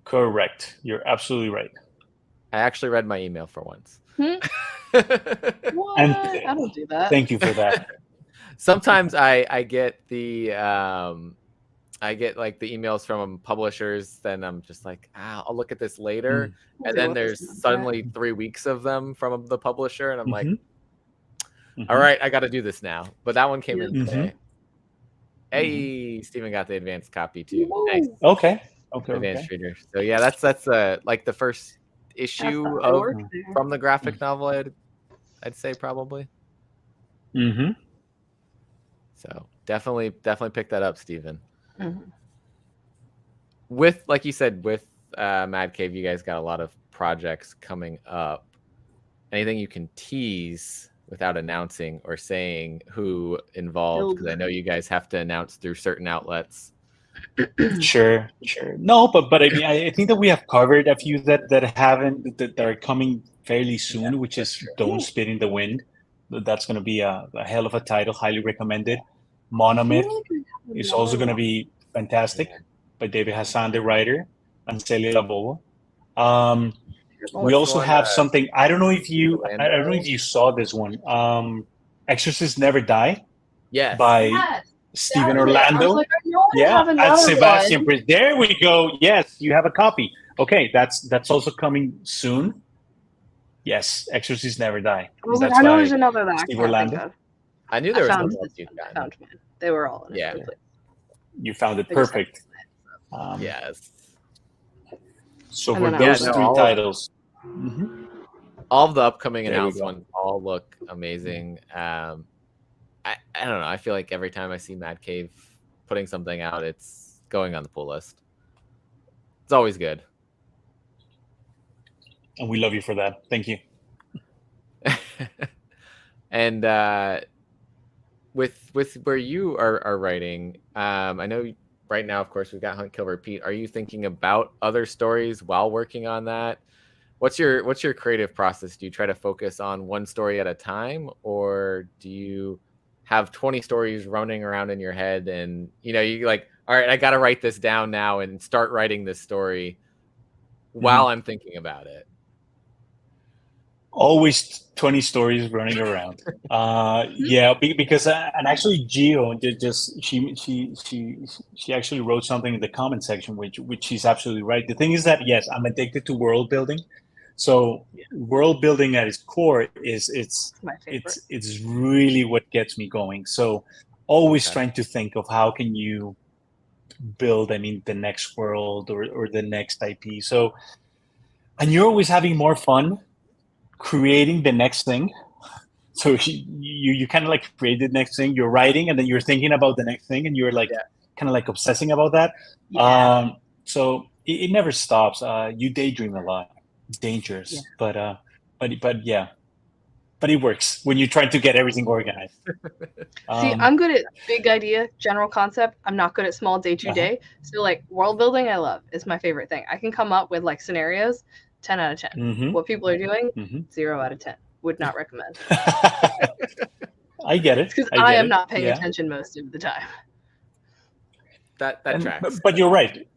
Correct. You're absolutely right. I actually read my email for once. What? And I don't do that. thank you for that. Sometimes I get the I get like the emails from publishers, then I'm just like, I'll look at this later. We'll And deal then with this there's one. suddenly 3 weeks of them from the publisher, and I'm like, Mm-hmm. all right, I got to do this now. But that one came in Mhm. today. Hey, Steven got the advanced copy too. Woo. Nice. Okay. Advanced reader. So yeah, that's like the first issue That's the of work there. from the graphic novel. I'd say probably. Mm-hmm. So definitely pick that up, Steven. Mhm. With, like you said, with Mad Cave, you guys got a lot of projects coming up. Anything you can tease without announcing or saying who involved? Because I know you guys have to announce through certain outlets. Sure. No, but I mean, I think that we have covered a few that haven't that are coming fairly soon, which is Don't Spit in the Wind. That's going to be a hell of a title. Highly recommended. Monomyth is also going to be fantastic by David Hassan, the writer, and Celia Labovo. We also have something. I don't know if you saw this one. Exorcists Never Die. Yes. By Stephen Orlando. I was like, I know I have and another Sebastian one. Priest. There we go. Yes, you have a copy. Okay, that's also coming soon. Yes, Exorcists Never Die. I was like, That's I know by there's another that I Steve can't think Orlando. of. I knew there I was found one this you've one. I gotten. found mine. They were all in a Yeah. different place. You found it I just perfect. Yes. So And for then those Yeah, no, three all- titles, All of the upcoming There we announced go. ones all look amazing. I don't know. I feel like every time I see Mad Cave putting something out, it's going on the pull list. It's always good. and we love you for that. Thank you. And with where you are writing, I know right now, of course, we've got Hunt Kill Repeat. Are you thinking about other stories while working on that? What's your creative process? Do you try to focus on one story at a time, or do you have 20 stories running around in your head and you like, all right, I got to write this down now and start writing this story while I'm thinking about it? Always 20 stories running around. Yeah, because and actually Gio she actually wrote something in the comment section, which she's absolutely right. The thing is that yes, I'm addicted to world building. So world building at its core is My favorite. it's really what gets me going. So always Okay. trying to think of how can you build, I mean, the next world or the next IP. So and you're always having more fun creating the next thing. So you kind of like create the next thing. You're writing, and then you're thinking about the next thing, and you're like Yeah. kind of like obsessing about that. Yeah. So it never stops. You daydream a lot, dangerous, Yeah. but yeah, but it works when you're trying to get everything organized. See, I'm good at big idea, general concept. I'm not good at small day to day. So like world building, I love. It's my favorite thing. I can come up with like scenarios, 10 out of 10. Mhm. What people are doing, Mhm. 0 out of 10. Would not recommend. I get it. Because I I get am it. not paying Yeah. attention most of the time. That tracks. But you're right.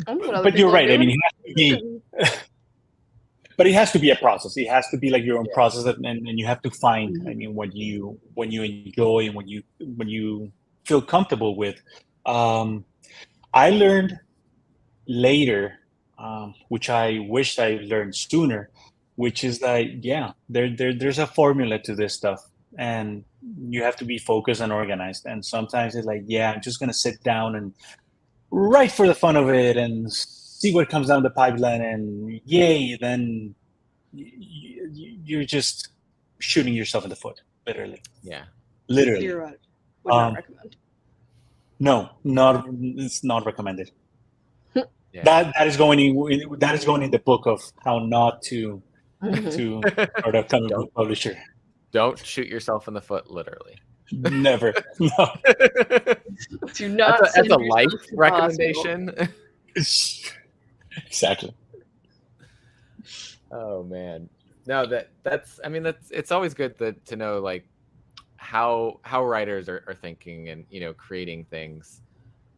But you're right. I mean, it has to be, but it has to be a process. It has to be like your own process, and you have to find. I mean, what you enjoy and when you feel comfortable with. I learned later, which I wish I learned sooner, which is that there's a formula to this stuff, and you have to be focused and organized. And sometimes it's like, I'm just gonna sit down and write for the fun of it and see what comes down the pipeline, and yay, then you're just shooting yourself in the foot, literally. Yeah. Literally. 0 out of 10. Would not recommend. No, it's not recommended. Yeah. That is going in the book of how not to start a comic book publisher. Don't shoot yourself in the foot, literally. Never. No. Do not. That's a life recommendation. Exactly. Oh man, no, that's. I mean, it's always good to know like how writers are thinking and creating things.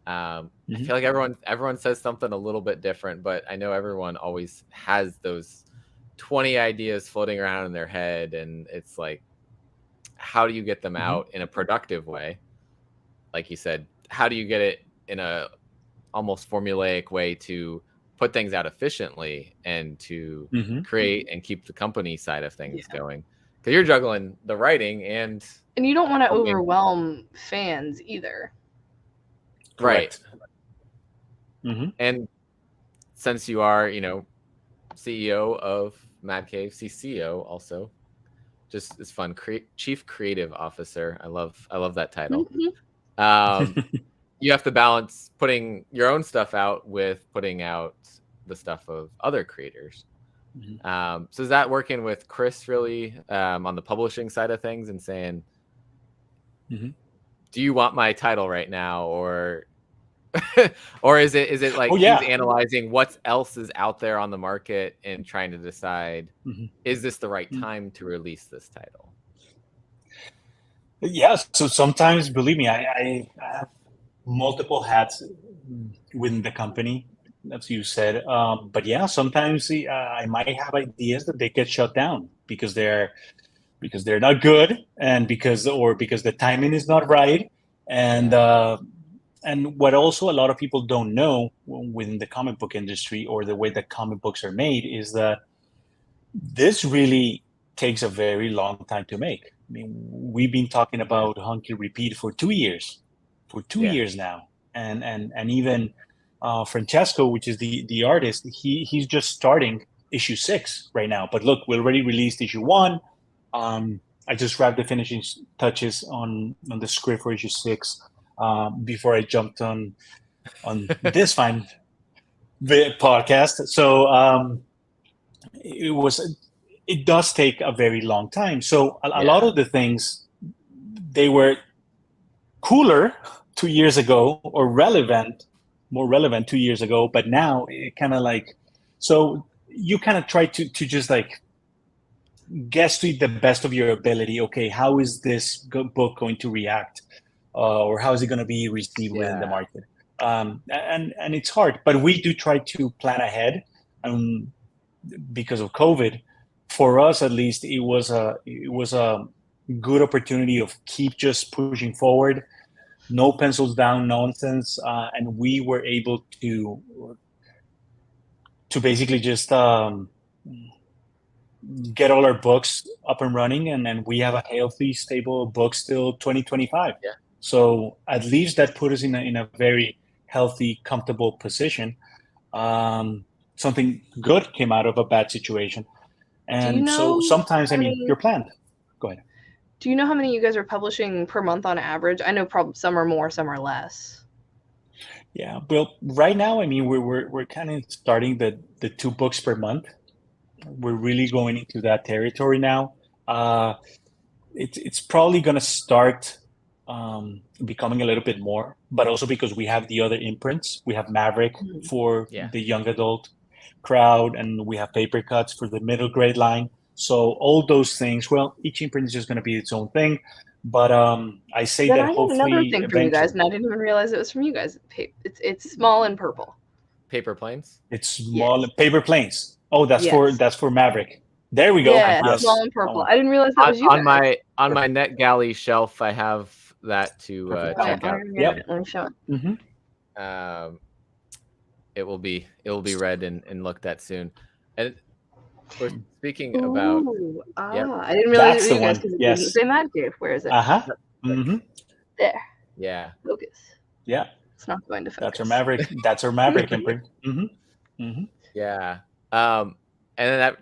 I feel like everyone says something a little bit different, but I know everyone always has those 20 ideas floating around in their head, and it's like, how do you get them out in a productive way? Like you said, how do you get it in a almost formulaic way to put things out efficiently and to create and keep the company side of things going? Because you're juggling the writing and you don't want to overwhelm fans either. Right. And since you are, CEO of Mad Cave, CCO also, just it's fun. Chief Creative Officer. I love that title. You have to balance putting your own stuff out with putting out the stuff of other creators. So is that working with Chris really on the publishing side of things and saying, do you want my title right now, or or is it like he's analyzing what else is out there on the market and trying to decide, is this the right time to release this title? Yes. So sometimes, believe me, I have multiple hats within the company, as you said. But yeah, sometimes I might have ideas that they get shut down because they're not good, and because the timing is not right, and what also a lot of people don't know within the comic book industry or the way that comic books are made is that this really takes a very long time to make. I mean, we've been talking about Hunky Repeat for 2 years, years now, and even Francesco, which is the artist, he's just starting issue 6 right now. But look, we already released issue 1. I just wrapped the finishing touches on the script for issue 6 before I jumped on this fine podcast. So it does take a very long time. So a lot of the things, they were cooler 2 years ago, or more relevant 2 years ago, but now it kind of like, so you kind of try to just like guess to the best of your ability. Okay, how is this book going to react, or how is it going to be received within the market? And it's hard, but we do try to plan ahead. Because of COVID, for us at least, it was a good opportunity of keep just pushing forward, no pencils down nonsense, and we were able to basically just get all our books up and running, and then we have a healthy, stable book still 2025. Yeah. So at least that put us in a very healthy, comfortable position. Something good came out of a bad situation. And so sometimes, I mean, you're planned. Go ahead. Do you know how many you guys are publishing per month on average? I know probably some are more, some are less. Yeah, well, right now, I mean, we're kind of starting the 2 books per month. We're really going into that territory now. It's probably going to start becoming a little bit more, but also because we have the other imprints. We have Maverick for the young adult crowd, and we have Paper Cuts for the middle grade line. So all those things, well, each imprint is just going to be its own thing. But I say Then that I have hopefully another thing from you guys, eventually. and I didn't even realize it was from you guys. It's small and purple. Paper planes. It's small paper planes. Oh, that's Yes. for Maverick. There we go. Yeah, Yes. small and purple. I didn't realize that was you on guys. on my NetGalley shelf. I have that to check out. Yep. Let me show it. It will be read and looked at soon. And we're speaking about. I didn't realize That's it was the you guys one. because it Yes. didn't say Mad Cave. Where is it? There. Yeah. Focus. Yeah. It's not going to focus. That's our Maverick. That's our Maverick imprint. Yeah. And then that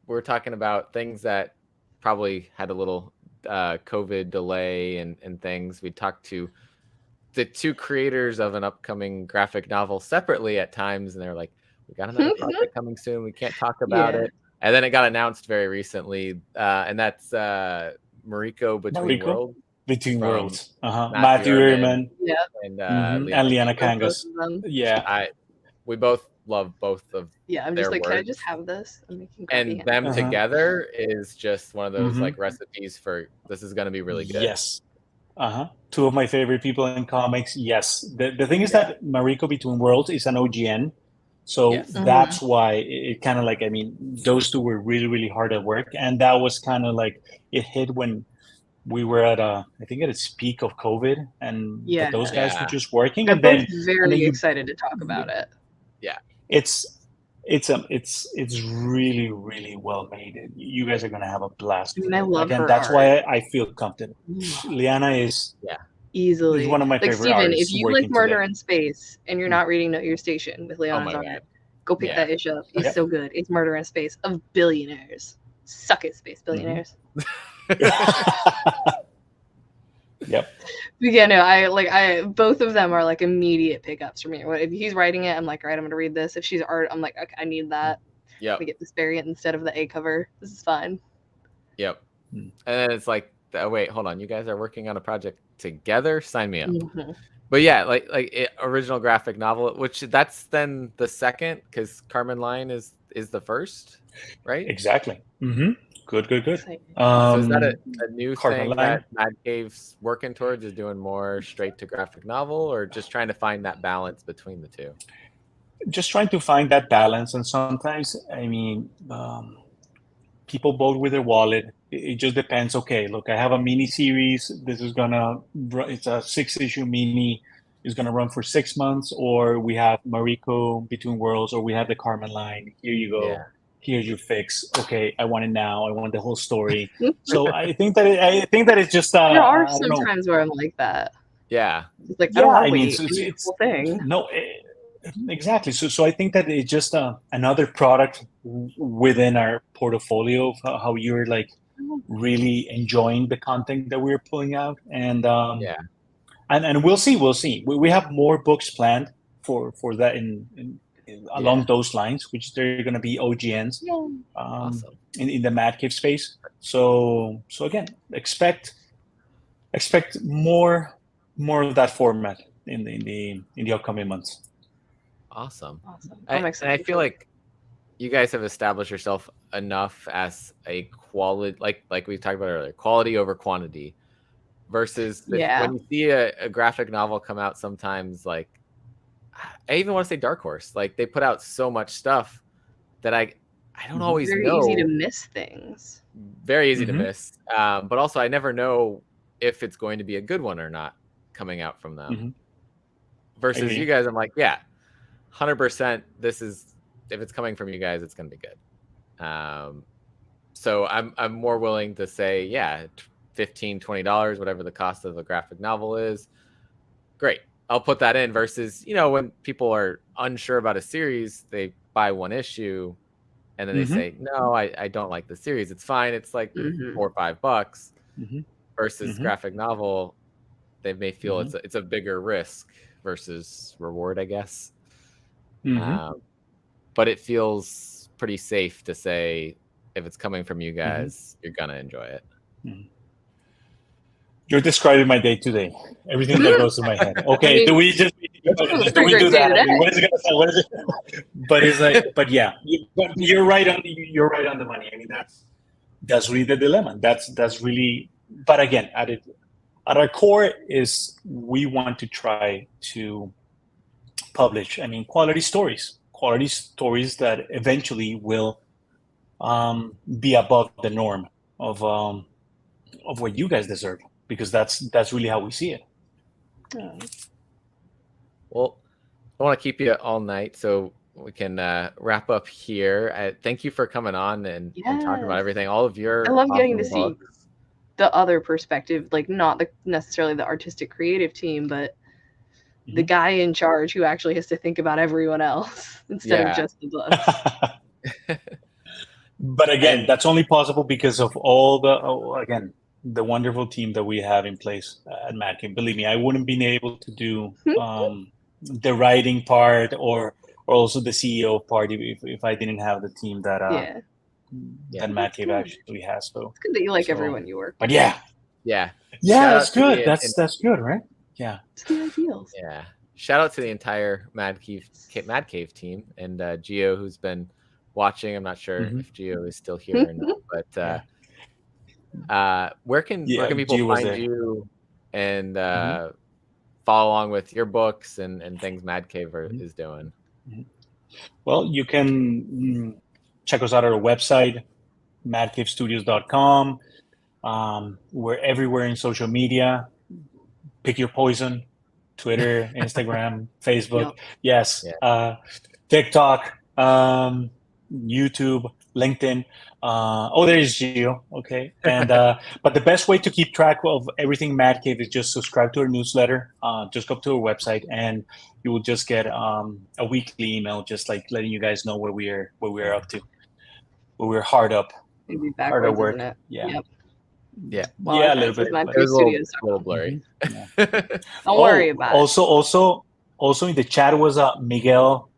we're talking about things that probably had a little COVID delay and things. We talked to the 2 creators of an upcoming graphic novel separately at times, and they're like, "We got another project coming soon. We can't talk about it." And then it got announced very recently, and that's Mariko Between Worlds. Between Worlds. Matthew Ehrman. And Liana Kangas. Yeah. We both love both of I'm just like, works. can I just have this? I'm making and them together is just one of those like recipes for this is going to be really good. Yes. 2 of my favorite people in comics. Yes. The thing is that Mariko Between Worlds is an OGN. So that's why it kind of like, I mean, those 2 were really, really hard at work. And that was kind of like, it hit when we were at I think at its peak of COVID, and those guys were just working. I'm very excited to talk about it. Yeah. It's really, really well made. You guys are gonna have a blast. I mean, I love her that's art. why I feel confident. Liana is easily one of my favorite Steven, artists. if you like Murder in Space and you're not reading Note Your Station with Liana's on it, go pick that issue up. It's so good. It's Murder in Space of billionaires. Suck it, space billionaires. Yep. Yeah, no, I both of them are like immediate pickups for me. If he's writing it, I'm like, all right, I'm gonna read this. If she's art, I'm like, okay, I need that. Yeah. We get this variant instead of the A cover. This is fine. Yep. And then it's like, wait, hold on, you guys are working on a project together? Sign me up. But yeah, original graphic novel, which that's then the second, because Carmen Line is the first, right? Exactly. Good. So is that a new thing that Mad Cave's working towards, is doing more straight to graphic novel, or just trying to find that balance between the 2? Just trying to find that balance. And sometimes, I mean, people vote with their wallet. It just depends. Okay, look, I have a mini series. This is it's a 6-issue mini. It's gonna run for 6 months. Or we have Mariko Between Worlds, or we have the Carmen Line. Here you go. Yeah. Here's your fix. Okay, I want it now. I want the whole story. So I think that it's just. There are some times where I'm like that. Yeah. It's like, I mean, it's the whole thing. No, exactly. So I think that it's just another product within our portfolio of how you're like really enjoying the content that we're pulling out, and and we'll see. We have more books planned for that along those lines, which they're going to be OGNs awesome. in the Mad Cave space. So again, expect more of that format in the upcoming months. Awesome. I'm excited. And I feel like you guys have established yourself enough as a quality, like we talked about earlier, quality over quantity, versus when you see a graphic novel come out, sometimes like, I even want to say Dark Horse, like they put out so much stuff that I don't always Very know. easy to miss things. Very easy to miss. But also, I never know if it's going to be a good one or not coming out from them. Versus you guys, I'm like, yeah, 100%. This is, if it's coming from you guys, it's going to be good. So I'm more willing to say, yeah, $15, $20, whatever the cost of a graphic novel is. Great. I'll put that in versus, when people are unsure about a series, they buy one issue and then they say, no, I don't like the series. It's fine. It's like $4 or $5 versus graphic novel. They may feel it's a bigger risk versus reward, I guess. But it feels pretty safe to say, if it's coming from you guys, you're going to enjoy it. You're describing my day today. Everything that goes through my head. Okay, do we just do we do that? I mean, what is it gonna say? What is it? But it's like, but yeah, you're right on the money. I mean, that's really the dilemma. That's really. But again, at our core is we want to try to publish. I mean, quality stories that eventually will be above the norm of what you guys deserve. Because that's really how we see it. Well, I want to keep you all night, so we can wrap up here. Thank you for coming on and talking about everything. All of your I love getting to books. see the other perspective, like not necessarily the artistic creative team, but the guy in charge who actually has to think about everyone else instead of just the books. But again, that's only possible because of all the wonderful team that we have in place at Mad Cave. Believe me, I wouldn't been able to do the writing part or also the CEO part if I didn't have the team that Mad Cave actually has. So it's good that you like everyone you work with. But yeah, that's good. That's good, right? Yeah, it's the ideals. Yeah, shout out to the entire Mad Cave team and Gio, who's been watching. I'm not sure if Gio is still here or not, but. Where can people find you and follow along with your books and things Mad Cave is doing? Well, you can check us out at our website, madcavestudios.com. We're everywhere in social media. Pick your poison: Twitter, Instagram, Facebook. Yes, TikTok, YouTube, LinkedIn. There's Gio. Okay, and but the best way to keep track of everything Mad Cave is just subscribe to our newsletter. Just go to our website, and you will just get a weekly email, just like letting you guys know where we're up to, where we're hard up. Maybe backwards, hard at work. Isn't it? Yeah. Well, yeah, a little bit. It was a little blurry. Don't worry about it. Also in the chat was Miguel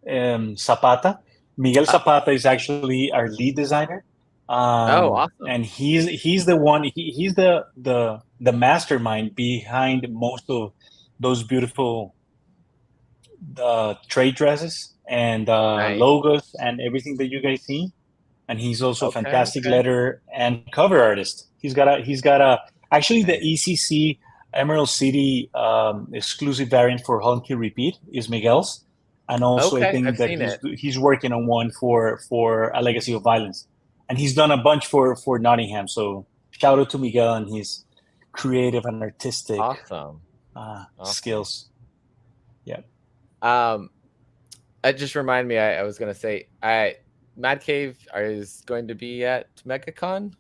Zapata. Miguel Zapata is actually our lead designer. Awesome! And he's the one. He's the mastermind behind most of those beautiful trade dresses and logos and everything that you guys see. And he's also a fantastic letter and cover artist. He's got actually the ECC Emerald City exclusive variant for Hunky Repeat is Miguel's. And also, I think that he's working on one for A Legacy of Violence. And he's done a bunch for Nottingham. So shout out to Miguel and his creative and artistic skills. Yeah. It just reminded me, I was going to say, Mad Cave is going to be at MegaCon?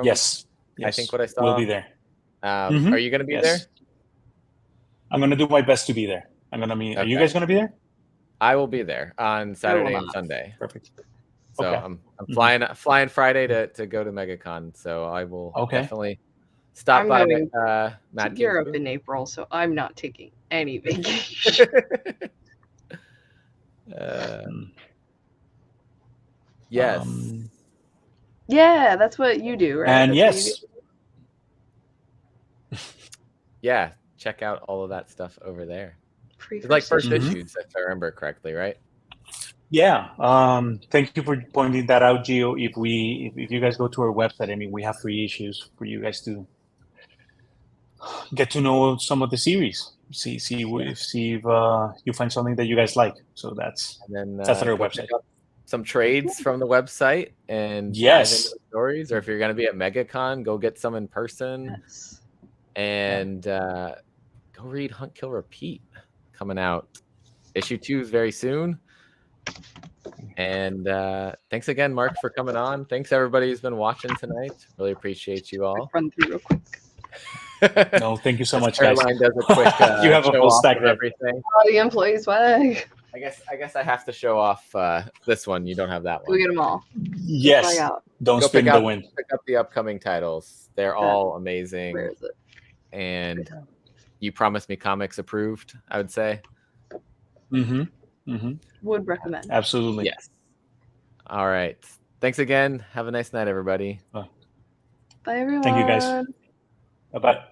Yes. I think what I saw. We'll be there. Are you going to be there? I'm going to do my best to be there. I'm going to be. Are you guys going to be there? I will be there on Saturday and Sunday. Perfect. So I'm flying Friday to go to MegaCon. So I will definitely stop by Mad Cave. Europe in April, so I'm not taking any vacation. Yes. Yeah, that's what you do, right? And that's yeah, check out all of that stuff over there. It's like first issues, if I remember correctly, right? Yeah. Thank you for pointing that out, Gio. If you guys go to our website, I mean, we have free issues for you guys to get to know some of the series. See if you find something that you guys like. So that's at our website. some trades from the website and dive Yes. into the stories, or if you're going to be at MegaCon, go get some in person. Yes. And go read Hunt, Kill, Repeat, coming out. Issue 2 is very soon. And thanks again, Mark, for coming on. Thanks everybody who's been watching tonight. Really appreciate you all. Run through real quick. No, thank you so As much, guys. Caroline does a quick You have a show full off stack of there. everything. Oh, the employee swag. I guess I have to show off this one. You don't have that Go one. get them all. Yes. Flag out. Don't Go spin pick the up, wind. pick up the upcoming titles. They're all amazing. Where is it? And You Promised Me Comics approved, I would say. Mm-hmm. Mm-hmm. Would recommend. Absolutely. Yes. All right. Thanks again. Have a nice night, everybody. Bye, everyone. Thank you, guys. Bye-bye.